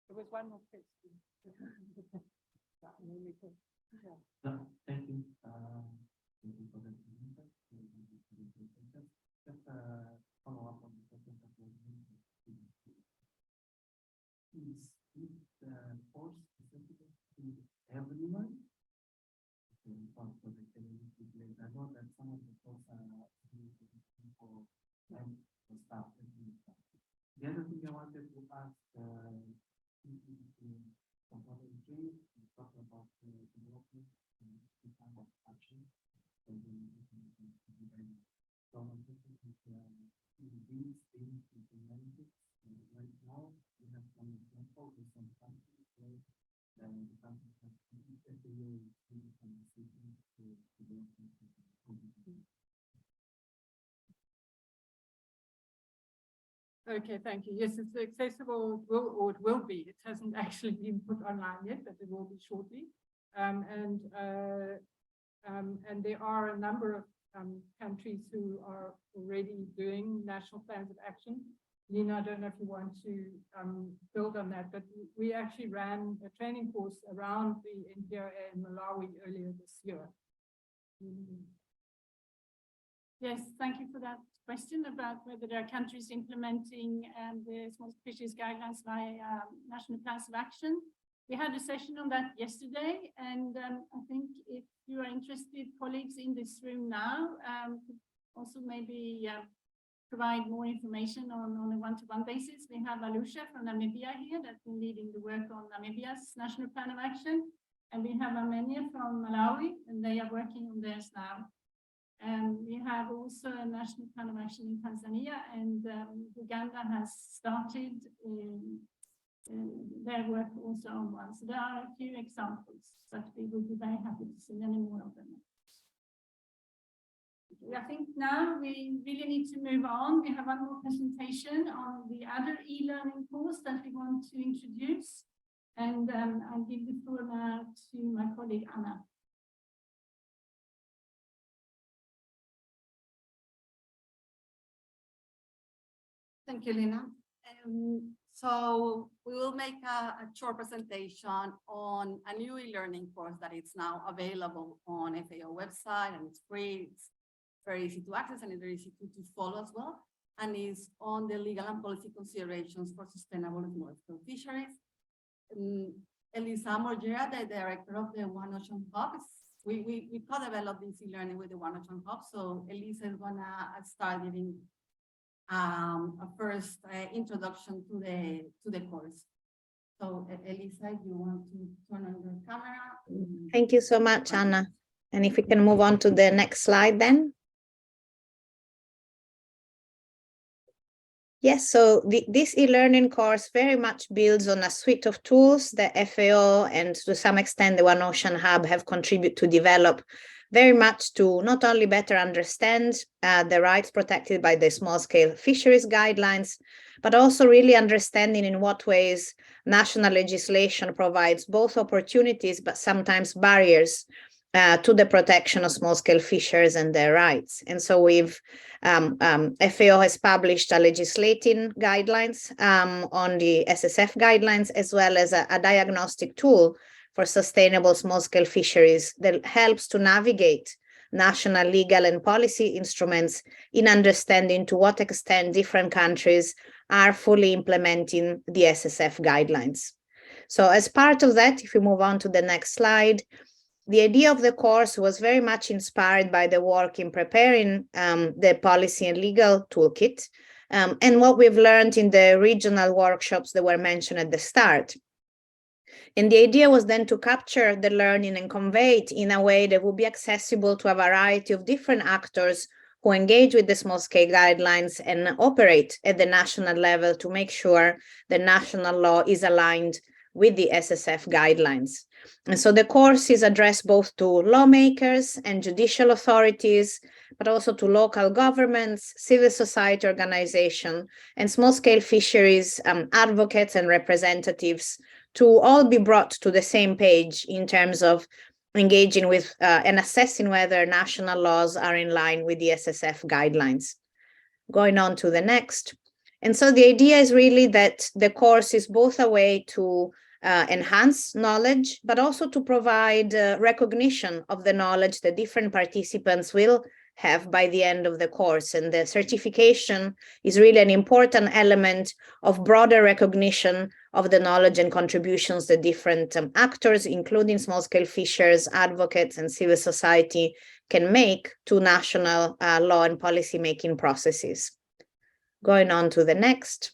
There was one more question. Thank you. Thank you for the presentation. Just follow up on the question that was mentioned. Is the course specific to everyone? I know that some of the courses are for staff. The other thing I wanted to ask, componentry, we talked about the development and the kind of action. So these things implemented right now, we have some examples with some countries where the countries have FAO some decisions to develop. Okay, thank you. Yes, it's accessible, it will be. It hasn't actually been put online yet, but it will be shortly. And there are a number of countries who are already doing national plans of action. Lena, I don't know if you want to build on that, but we actually ran a training course around the NGOs in Malawi earlier this year. Yes, thank you for that question about whether there are countries implementing the small fisheries guidelines via national plans of action. We had a session on that yesterday, and I think if you are interested, colleagues in this room now, could also maybe provide more information on a one-to-one basis. We have Alusha from Namibia here that's been leading the work on Namibia's national plan of action, and we have Armenia from Malawi, and they are working on theirs now. And we have also a national plan of action in Tanzania, and Uganda has started their work also on one. So there are a few examples, but we will be very happy to see many more of them. I think now we really need to move on. We have one more presentation on the other e-learning course that we want to introduce. And I'll give the floor now to my colleague, Anna. Thank you, Lena. So we will make a short presentation on a new e-learning course that is now available on FAO website, and it's free. It's very easy to access and it's very easy to follow as well. And it's on the legal and policy considerations for sustainable small-scale fisheries. Elisa Morgera, the director of the One Ocean Hub, we co-developed this e-learning with the One Ocean Hub. So Elisa is gonna start giving a first introduction to the course. So Elisa, if you want to turn on your camera. Thank you so much, Anna. And if we can move on to the next slide then. Yes, so this e-learning course very much builds on a suite of tools that FAO and to some extent the One Ocean Hub have contributed to develop, very much to not only better understand the rights protected by the small-scale fisheries guidelines, but also really understanding in what ways national legislation provides both opportunities, but sometimes barriers to the protection of small-scale fishers and their rights. And so FAO has published a legislating guidelines on the SSF guidelines, as well as a diagnostic tool for sustainable small-scale fisheries that helps to navigate national legal and policy instruments in understanding to what extent different countries are fully implementing the SSF guidelines. So as part of that, if we move on to the next slide, the idea of the course was very much inspired by the work in preparing the policy and legal toolkit and what we've learned in the regional workshops that were mentioned at the start. And the idea was then to capture the learning and convey it in a way that would be accessible to a variety of different actors who engage with the small-scale guidelines and operate at the national level to make sure the national law is aligned with the SSF guidelines. And so the course is addressed both to lawmakers and judicial authorities, but also to local governments, civil society organizations, and small-scale fisheries advocates and representatives to all be brought to the same page in terms of engaging with and assessing whether national laws are in line with the SSF guidelines. Going on to the next. And so the idea is really that the course is both a way to enhance knowledge, but also to provide recognition of the knowledge that different participants will have by the end of the course. And the certification is really an important element of broader recognition of the knowledge and contributions that different actors, including small-scale fishers, advocates, and civil society can make to national law and policy-making processes. Going on to the next.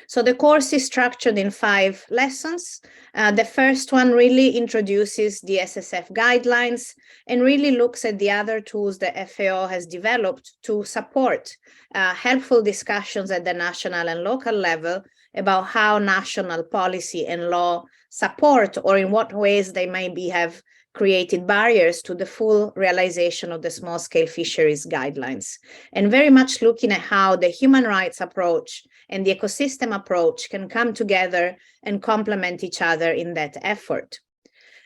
So the course is structured in 5 lessons. The first one really introduces the SSF guidelines and really looks at the other tools that FAO has developed to support helpful discussions at the national and local level about how national policy and law support or in what ways they maybe have created barriers to the full realization of the small-scale fisheries guidelines, and very much looking at how the human rights approach and the ecosystem approach can come together and complement each other in that effort.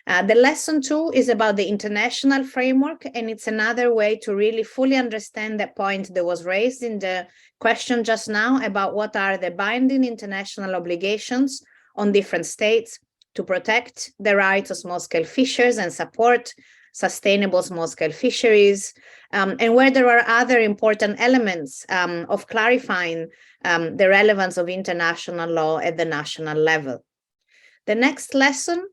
The lesson 2 is about the international framework, and it's another way to really fully understand that point that was raised in the question just now about what are the binding international obligations on different states to protect the rights of small-scale fishers and support sustainable small-scale fisheries, and where there are other important elements of clarifying the relevance of international law at the national level. The next lesson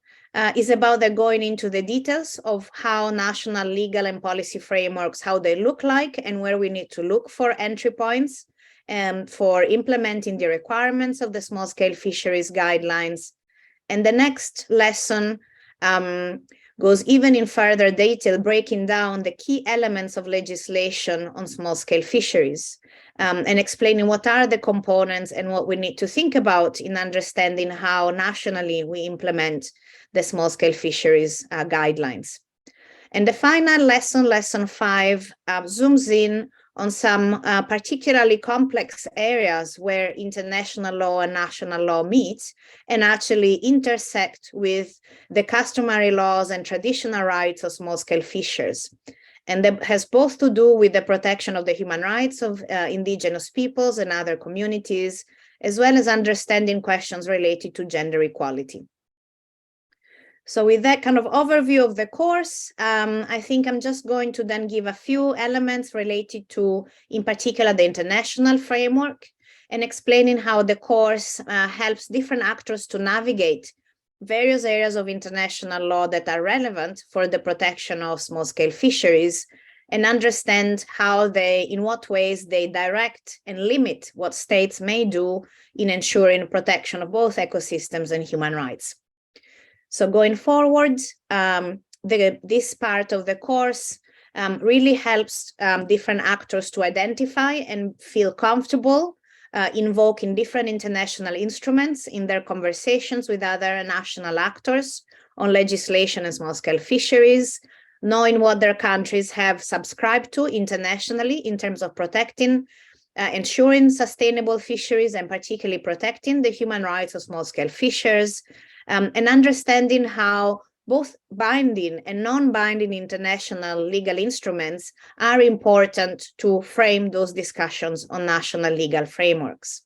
is about the going into the details of how national legal and policy frameworks, how they look like, and where we need to look for entry points for implementing the requirements of the small-scale fisheries guidelines. And the next lesson goes even in further detail, breaking down the key elements of legislation on small-scale fisheries and explaining what are the components and what we need to think about in understanding how nationally we implement the small-scale fisheries guidelines. And the final lesson, lesson 5, zooms in on some particularly complex areas where international law and national law meet and actually intersect with the customary laws and traditional rights of small-scale fishers. And that has both to do with the protection of the human rights of indigenous peoples and other communities, as well as understanding questions related to gender equality. So with that kind of overview of the course, I think I'm just going to then give a few elements related to, in particular, the international framework, and explaining how the course helps different actors to navigate various areas of international law that are relevant for the protection of small-scale fisheries, and understand how they, in what ways they direct and limit what states may do in ensuring protection of both ecosystems and human rights. So going forward, this part of the course really helps different actors to identify and feel comfortable invoking different international instruments in their conversations with other national actors on legislation and small-scale fisheries, knowing what their countries have subscribed to internationally in terms of protecting, ensuring sustainable fisheries, and particularly protecting the human rights of small-scale fishers, and understanding how both binding and non-binding international legal instruments are important to frame those discussions on national legal frameworks.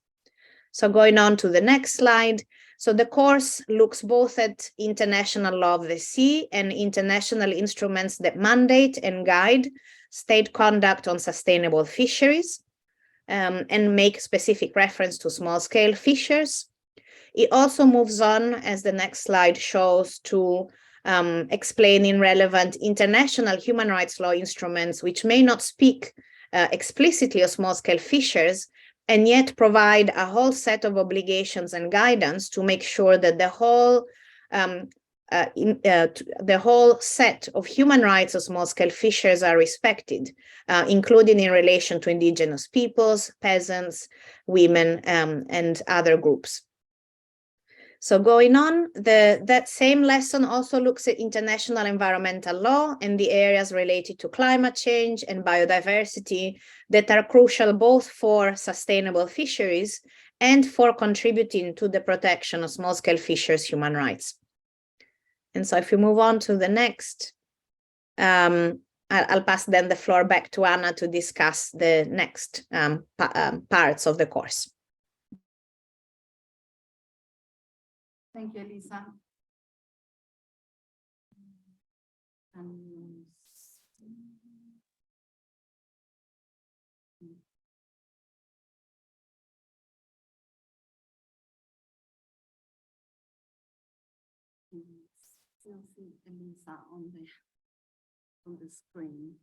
So going on to the next slide. So the course looks both at international law of the sea and international instruments that mandate and guide state conduct on sustainable fisheries, and make specific reference to small-scale fishers. It also moves on, as the next slide shows, to explaining relevant international human rights law instruments which may not speak explicitly of small-scale fishers, and yet provide a whole set of obligations and guidance to make sure that the whole set of human rights of small-scale fishers are respected, including in relation to indigenous peoples, peasants, women, and other groups. So going on, that same lesson also looks at international environmental law and the areas related to climate change and biodiversity that are crucial both for sustainable fisheries and for contributing to the protection of small-scale fishers' human rights. And so if we move on to the next, I'll pass then the floor back to Anna to discuss the next parts of the course. Thank you, Elisa. Still see Elisa on the screen.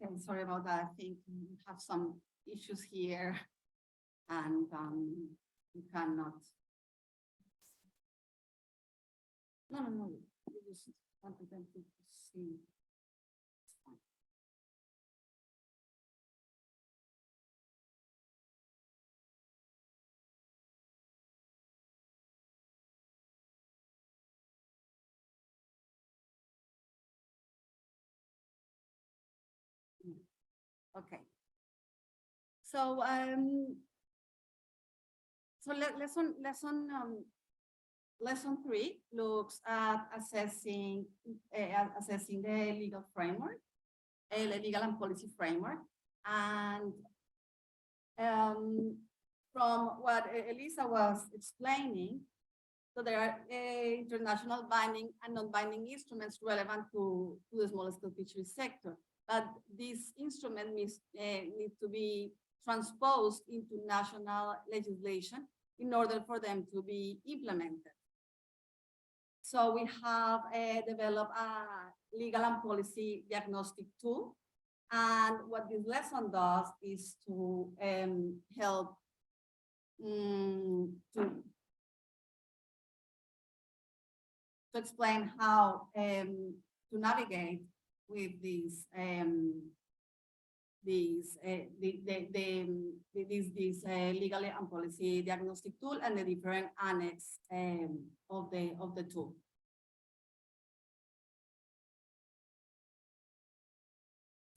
Okay, sorry about that. I think we have some issues here, and we cannot. No. We just wanted them to see. Okay. So lesson lesson 3 looks at assessing the legal framework, legal and policy framework. And from what Elisa was explaining, so there are international binding and non-binding instruments relevant to the small-scale fisheries sector. But these instruments need to be transposed into national legislation in order for them to be implemented. So we have developed a legal and policy diagnostic tool. And what this lesson does is to help to explain how to navigate with these legal and policy diagnostic tool and the different annex of the tool.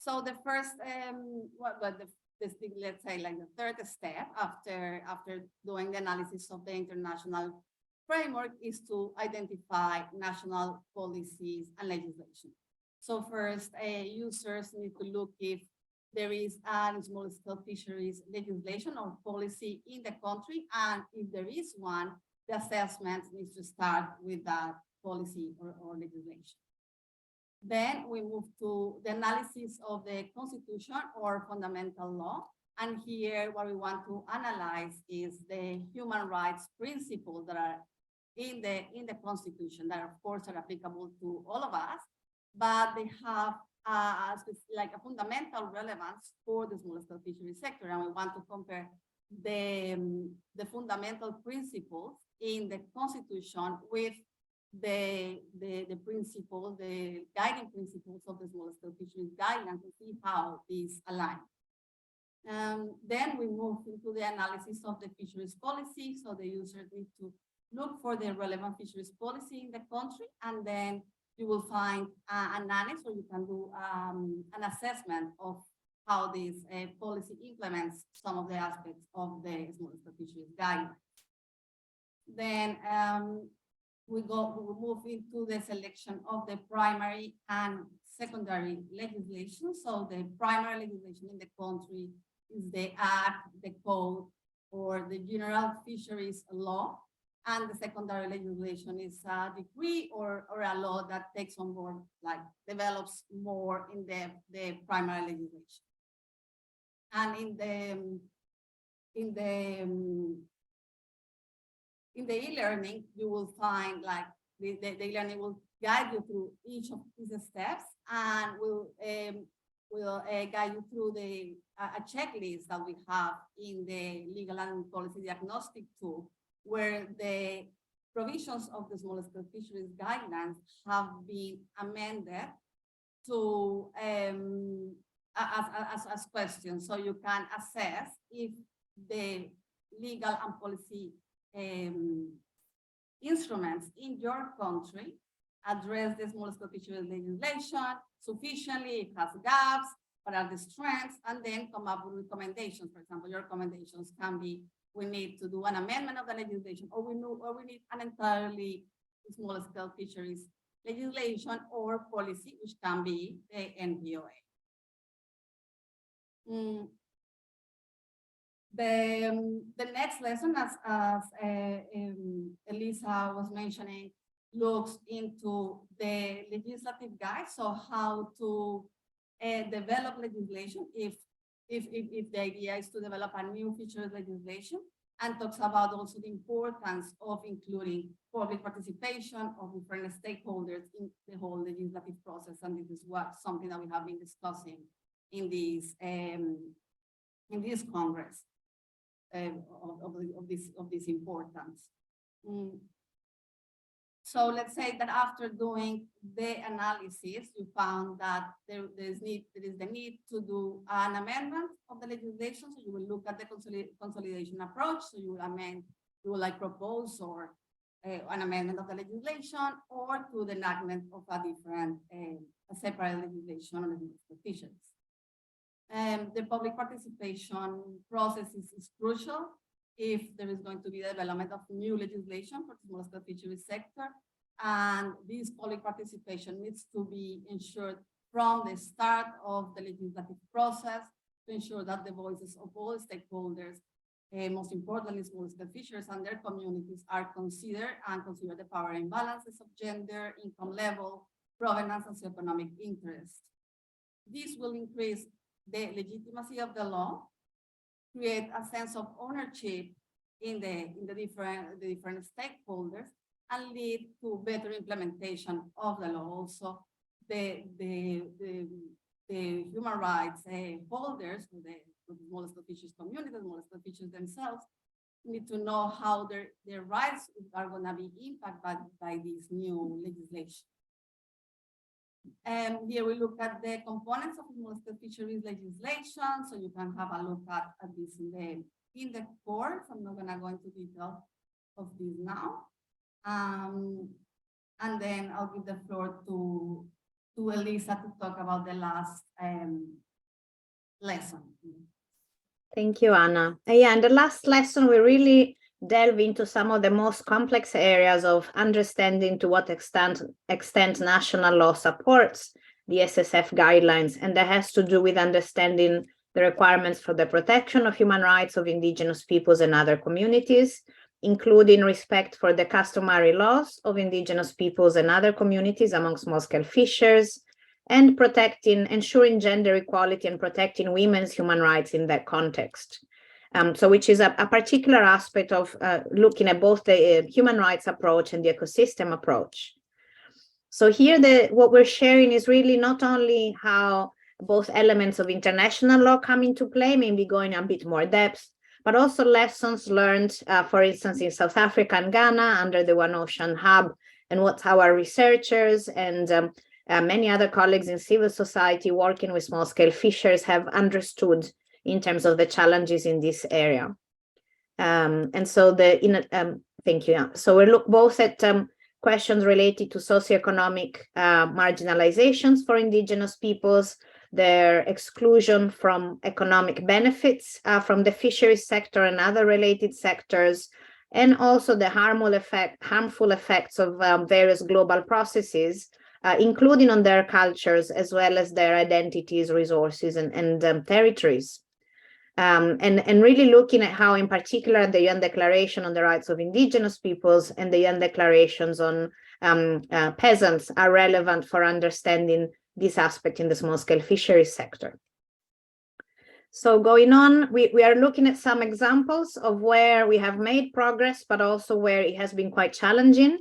So the first, let's say like the third step after doing the analysis of the international framework is to identify national policies and legislation. So first, users need to look if there is a small-scale fisheries legislation or policy in the country, and if there is one, the assessment needs to start with that policy or legislation. Then we move to the analysis of the Constitution or fundamental law. And here what we want to analyze is the human rights principles that are in the Constitution that of course are applicable to all of us, but they have like a fundamental relevance for the small-scale fisheries sector. And we want to compare the fundamental principles in the Constitution with the principles, the guiding principles of the small-scale fisheries guidelines to see how these align. Then we move into the analysis of the fisheries policy. So the user needs to look for the relevant fisheries policy in the country, and then you will find an annex where you can do an assessment of how this policy implements some of the aspects of the small-scale fisheries guidelines. Then we move into the selection of the primary and secondary legislation. So the primary legislation in the country is the Act, the Code, or the General Fisheries Law. And the secondary legislation is a decree or a law that takes on board, like develops more in the primary legislation. And in the e-learning, you will find like the e-learning will guide you through each of these steps, and will guide you through a checklist that we have in the legal and policy diagnostic tool, where the provisions of the small-scale fisheries guidelines have been amended to as questions, so you can assess if the legal and policy instruments in your country address the small-scale fisheries legislation sufficiently, it has gaps, what are the strengths, and then come up with recommendations. For example, your recommendations can be, we need to do an amendment of the legislation, or we need an entirely small-scale fisheries legislation or policy, which can be the NGOs. The next lesson, as Elisa was mentioning, looks into the legislative guide, so how to develop legislation if the idea is to develop a new fisheries legislation, and talks about also the importance of including public participation of different stakeholders in the whole legislative process. And this is something that we have been discussing in this Congress of this importance. So let's say that after doing the analysis, you found that there is the need to do an amendment of the legislation. So you will look at the consolidation approach. So you will amend, you will like propose or an amendment of the legislation, or to the enactment of a different, a separate legislation on the fisheries. The public participation process is crucial if there is going to be development of new legislation for the small-scale fisheries sector. And this public participation needs to be ensured from the start of the legislative process to ensure that the voices of all stakeholders, most importantly small-scale fishers and their communities, are considered and consider the power imbalances of gender, income level, provenance, and socioeconomic interest. This will increase the legitimacy of the law, create a sense of ownership in the different stakeholders, and lead to better implementation of the law. Also, the human rights holders, the small-scale fisheries community, the small-scale fishers themselves, need to know how their rights are going to be impacted by this new legislation. And here we look at the components of small-scale fisheries legislation, so you can have a look at this in the course. I'm not going to go into detail of this now. And then I'll give the floor to Elisa to talk about the last lesson. Thank you, Anna. Yeah, and the last lesson, we really delve into some of the most complex areas of understanding to what extent national law supports the SSF guidelines, and that has to do with understanding the requirements for the protection of human rights of indigenous peoples and other communities, including respect for the customary laws of indigenous peoples and other communities among small-scale fishers, and ensuring gender equality and protecting women's human rights in that context. So which is a particular aspect of looking at both the human rights approach and the ecosystem approach. So here, what we're sharing is really not only how both elements of international law come into play, maybe going a bit more depth, but also lessons learned, for instance, in South Africa and Ghana under the One Ocean Hub, and what our researchers and many other colleagues in civil society working with small-scale fishers have understood in terms of the challenges in this area. And so thank you. So we look both at questions related to socioeconomic marginalizations for indigenous peoples, their exclusion from economic benefits from the fisheries sector and other related sectors, and also the harmful effects of various global processes, including on their cultures, as well as their identities, resources, and territories. And really looking at how, in particular, the UN Declaration on the Rights of Indigenous Peoples and the UN Declarations on peasants are relevant for understanding this aspect in the small-scale fisheries sector. So going on, we are looking at some examples of where we have made progress, but also where it has been quite challenging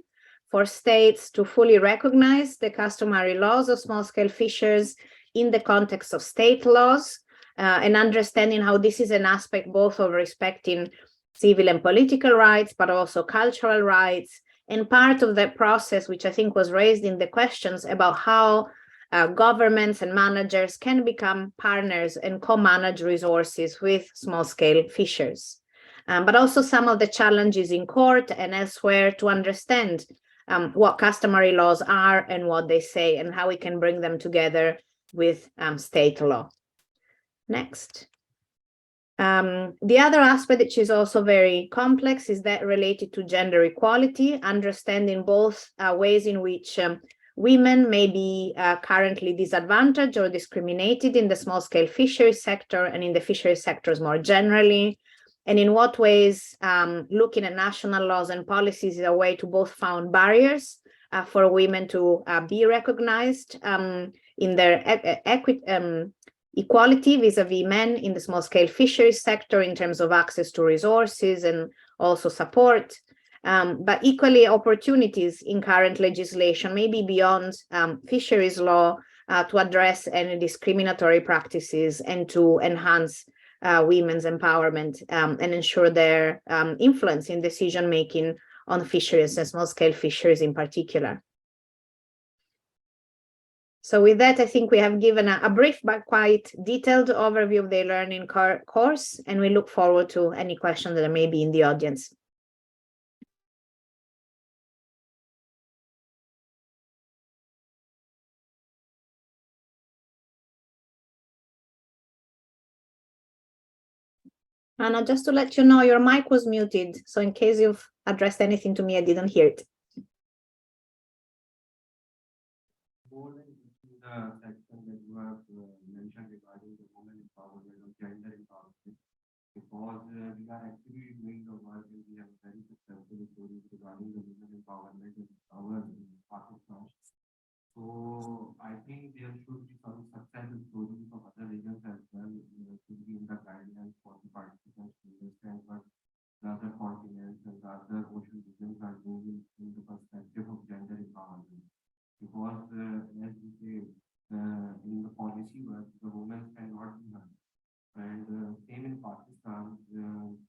for states to fully recognize the customary laws of small-scale fishers in the context of state laws, and understanding how this is an aspect both of respecting civil and political rights, but also cultural rights, and part of that process, which I think was raised in the questions about how governments and managers can become partners and co-manage resources with small-scale fishers. But also some of the challenges in court and elsewhere to understand what customary laws are and what they say, and how we can bring them together with state law. Next. The other aspect, which is also very complex, is that related to gender equality, understanding both ways in which women may be currently disadvantaged or discriminated in the small-scale fisheries sector and in the fisheries sectors more generally, and in what ways looking at national laws and policies is a way to both found barriers for women to be recognized in their equality vis-a-vis men in the small-scale fisheries sector in terms of access to resources and also support, but equally opportunities in current legislation, maybe beyond fisheries law, to address any discriminatory practices and to enhance women's empowerment and ensure their influence in decision-making on fisheries and small-scale fisheries in particular. So with that, I think we have given a brief but quite detailed overview of the eLearning course, and we look forward to any questions that may be in the audience. Anna, just to let you know, your mic was muted. So in case you've addressed anything to me, I didn't hear it. The section that you have mentioned regarding the women empowerment or gender empowerment, because we are actually doing the work and we have very successful stories regarding the women empowerment in our Pakistan. So I think there should be some success stories of other regions as well, should be in the guidelines for the participants to understand what the other continents and the other ocean regions are doing in the perspective of gender empowerment. Because as we say, in the policy work, the women cannot be heard. And same in Pakistan,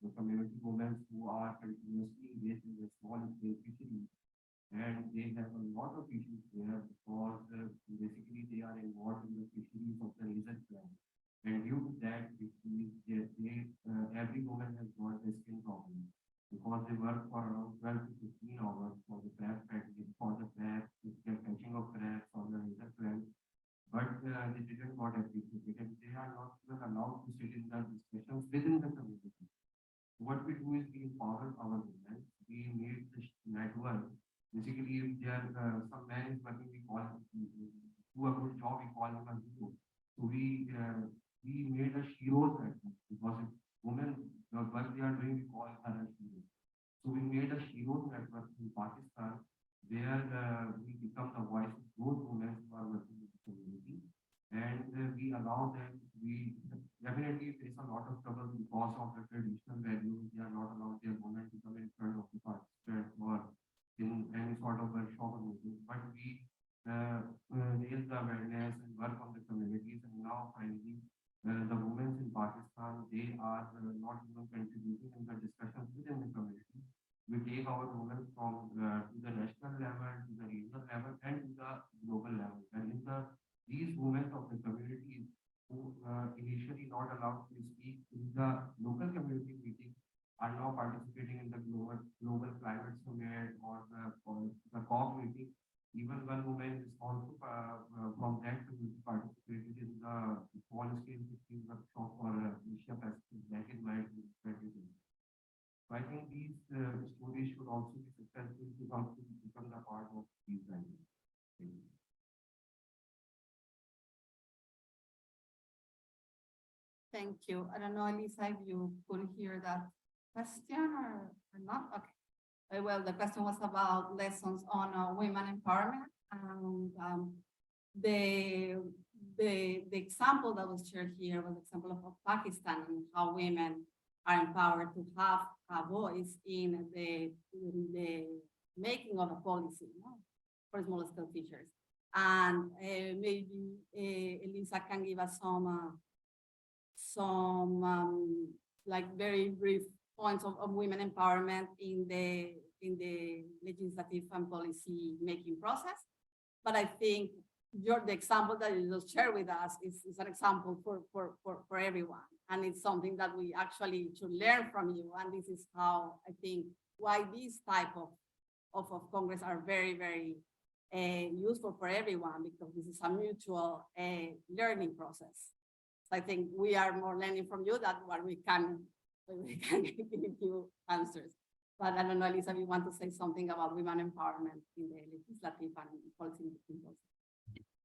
the community women who are continuously engaged in the small-scale fisheries, and they have a lot of issues there because basically they are involved in the fisheries of the research plan. And due to that, every woman has got a skin problem because they work for around 12 to 15 hours for the crab catching, for the catching of crabs on the research plan. But they didn't got appreciated, and they are not even allowed to sit in the discussions within the community. What we do is we empower our women. We made this network. Basically, if there some man is working, we call him, do a good job, we call him a hero. So we made a heroes network because if women, the work they are doing, we call her a hero. So we made a heroes network in Pakistan where we become the voice of those women who are working in the community, and we allow them. We definitely face a lot of trouble because of the traditional values. They are not allowed their women to come in front of the participants or in any sort of workshop or meeting, but we raise the awareness and work on the communities, and now finally the women in Pakistan, they are not even contributing in the discussions within the community. We take our women from to the national level, to the regional level, and to the global level. And in these women of the communities who initially not allowed to speak in the local community meeting are now participating in the global climate summit or the COP meeting. Even one woman is also from that community participated in the small-scale fisheries workshop for Asia Pacific back in 1922. So I think these stories should also be successful to become the part of these guidelines. Thank you. I don't know, Elisa, if you could hear that question or not. Okay. Well, the question was about lessons on women empowerment, and the example that was shared here was the example of Pakistan and how women are empowered to have a voice in the making of a policy, you know, for small-scale fisheries. And maybe Elisa can give us some like very brief points of women empowerment in the legislative and policy making process. But I think the example that you just shared with us is an example for everyone. And it's something that we actually should learn from you. And this is how I think why these type of Congress are very, very useful for everyone, because this is a mutual learning process. So I think we are more learning from you than what we can give you answers. But I don't know, Elisa, if you want to say something about women empowerment in the legislative and policy making process.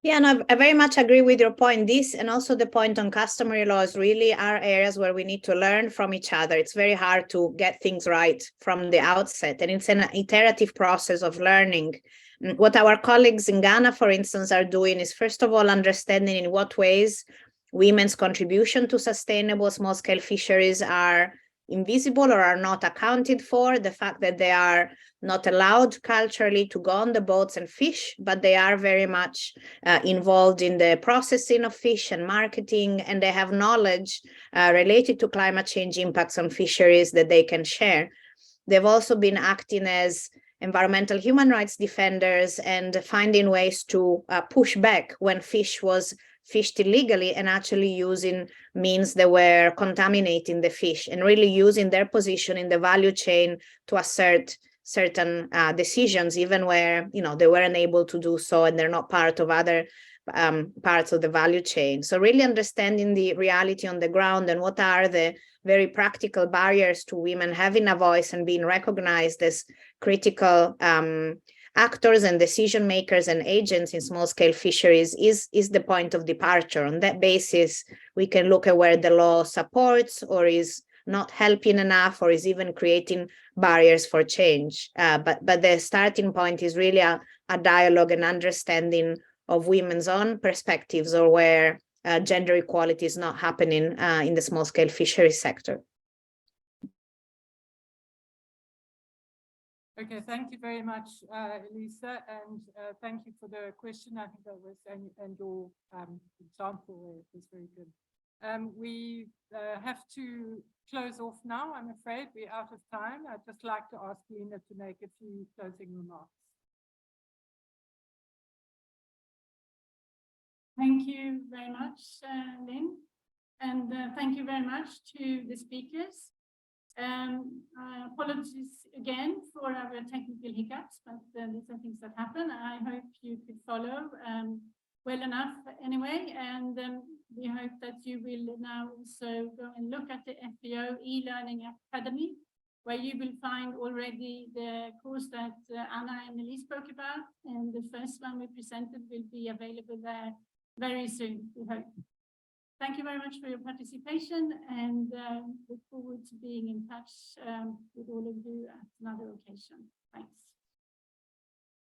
Yeah, and I very much agree with your point. This and also the point on customary laws really are areas where we need to learn from each other. It's very hard to get things right from the outset, and it's an iterative process of learning. What our colleagues in Ghana, for instance, are doing is, first of all, understanding in what ways women's contribution to sustainable small-scale fisheries are invisible or are not accounted for, the fact that they are not allowed culturally to go on the boats and fish, but they are very much involved in the processing of fish and marketing, and they have knowledge related to climate change impacts on fisheries that they can share. They've also been acting as environmental human rights defenders and finding ways to push back when fish was fished illegally and actually using means that were contaminating the fish, and really using their position in the value chain to assert certain decisions, even where, you know, they weren't able to do so and they're not part of other parts of the value chain. So really understanding the reality on the ground and what are the very practical barriers to women having a voice and being recognized as critical actors and decision makers and agents in small-scale fisheries is the point of departure. On that basis, we can look at where the law supports or is not helping enough or is even creating barriers for change. But the starting point is really a dialogue and understanding of women's own perspectives or where gender equality is not happening in the small-scale fisheries sector. Okay, thank you very much, Elisa, and thank you for the question. I think that was, and your example was very good. We have to close off now, I'm afraid. We're out of time. I'd just like to ask Lena to make a few closing remarks. Thank you very much, Lynn, and thank you very much to the speakers. Apologies again for our technical hiccups, but these are things that happen. I hope you could follow well enough anyway, and we hope that you will now also go and look at the FAO eLearning Academy, where you will find already the course that Anna and Elise spoke about, and the first one we presented will be available there very soon, we hope. Thank you very much for your participation, and look forward to being in touch with all of you at another occasion. Thanks.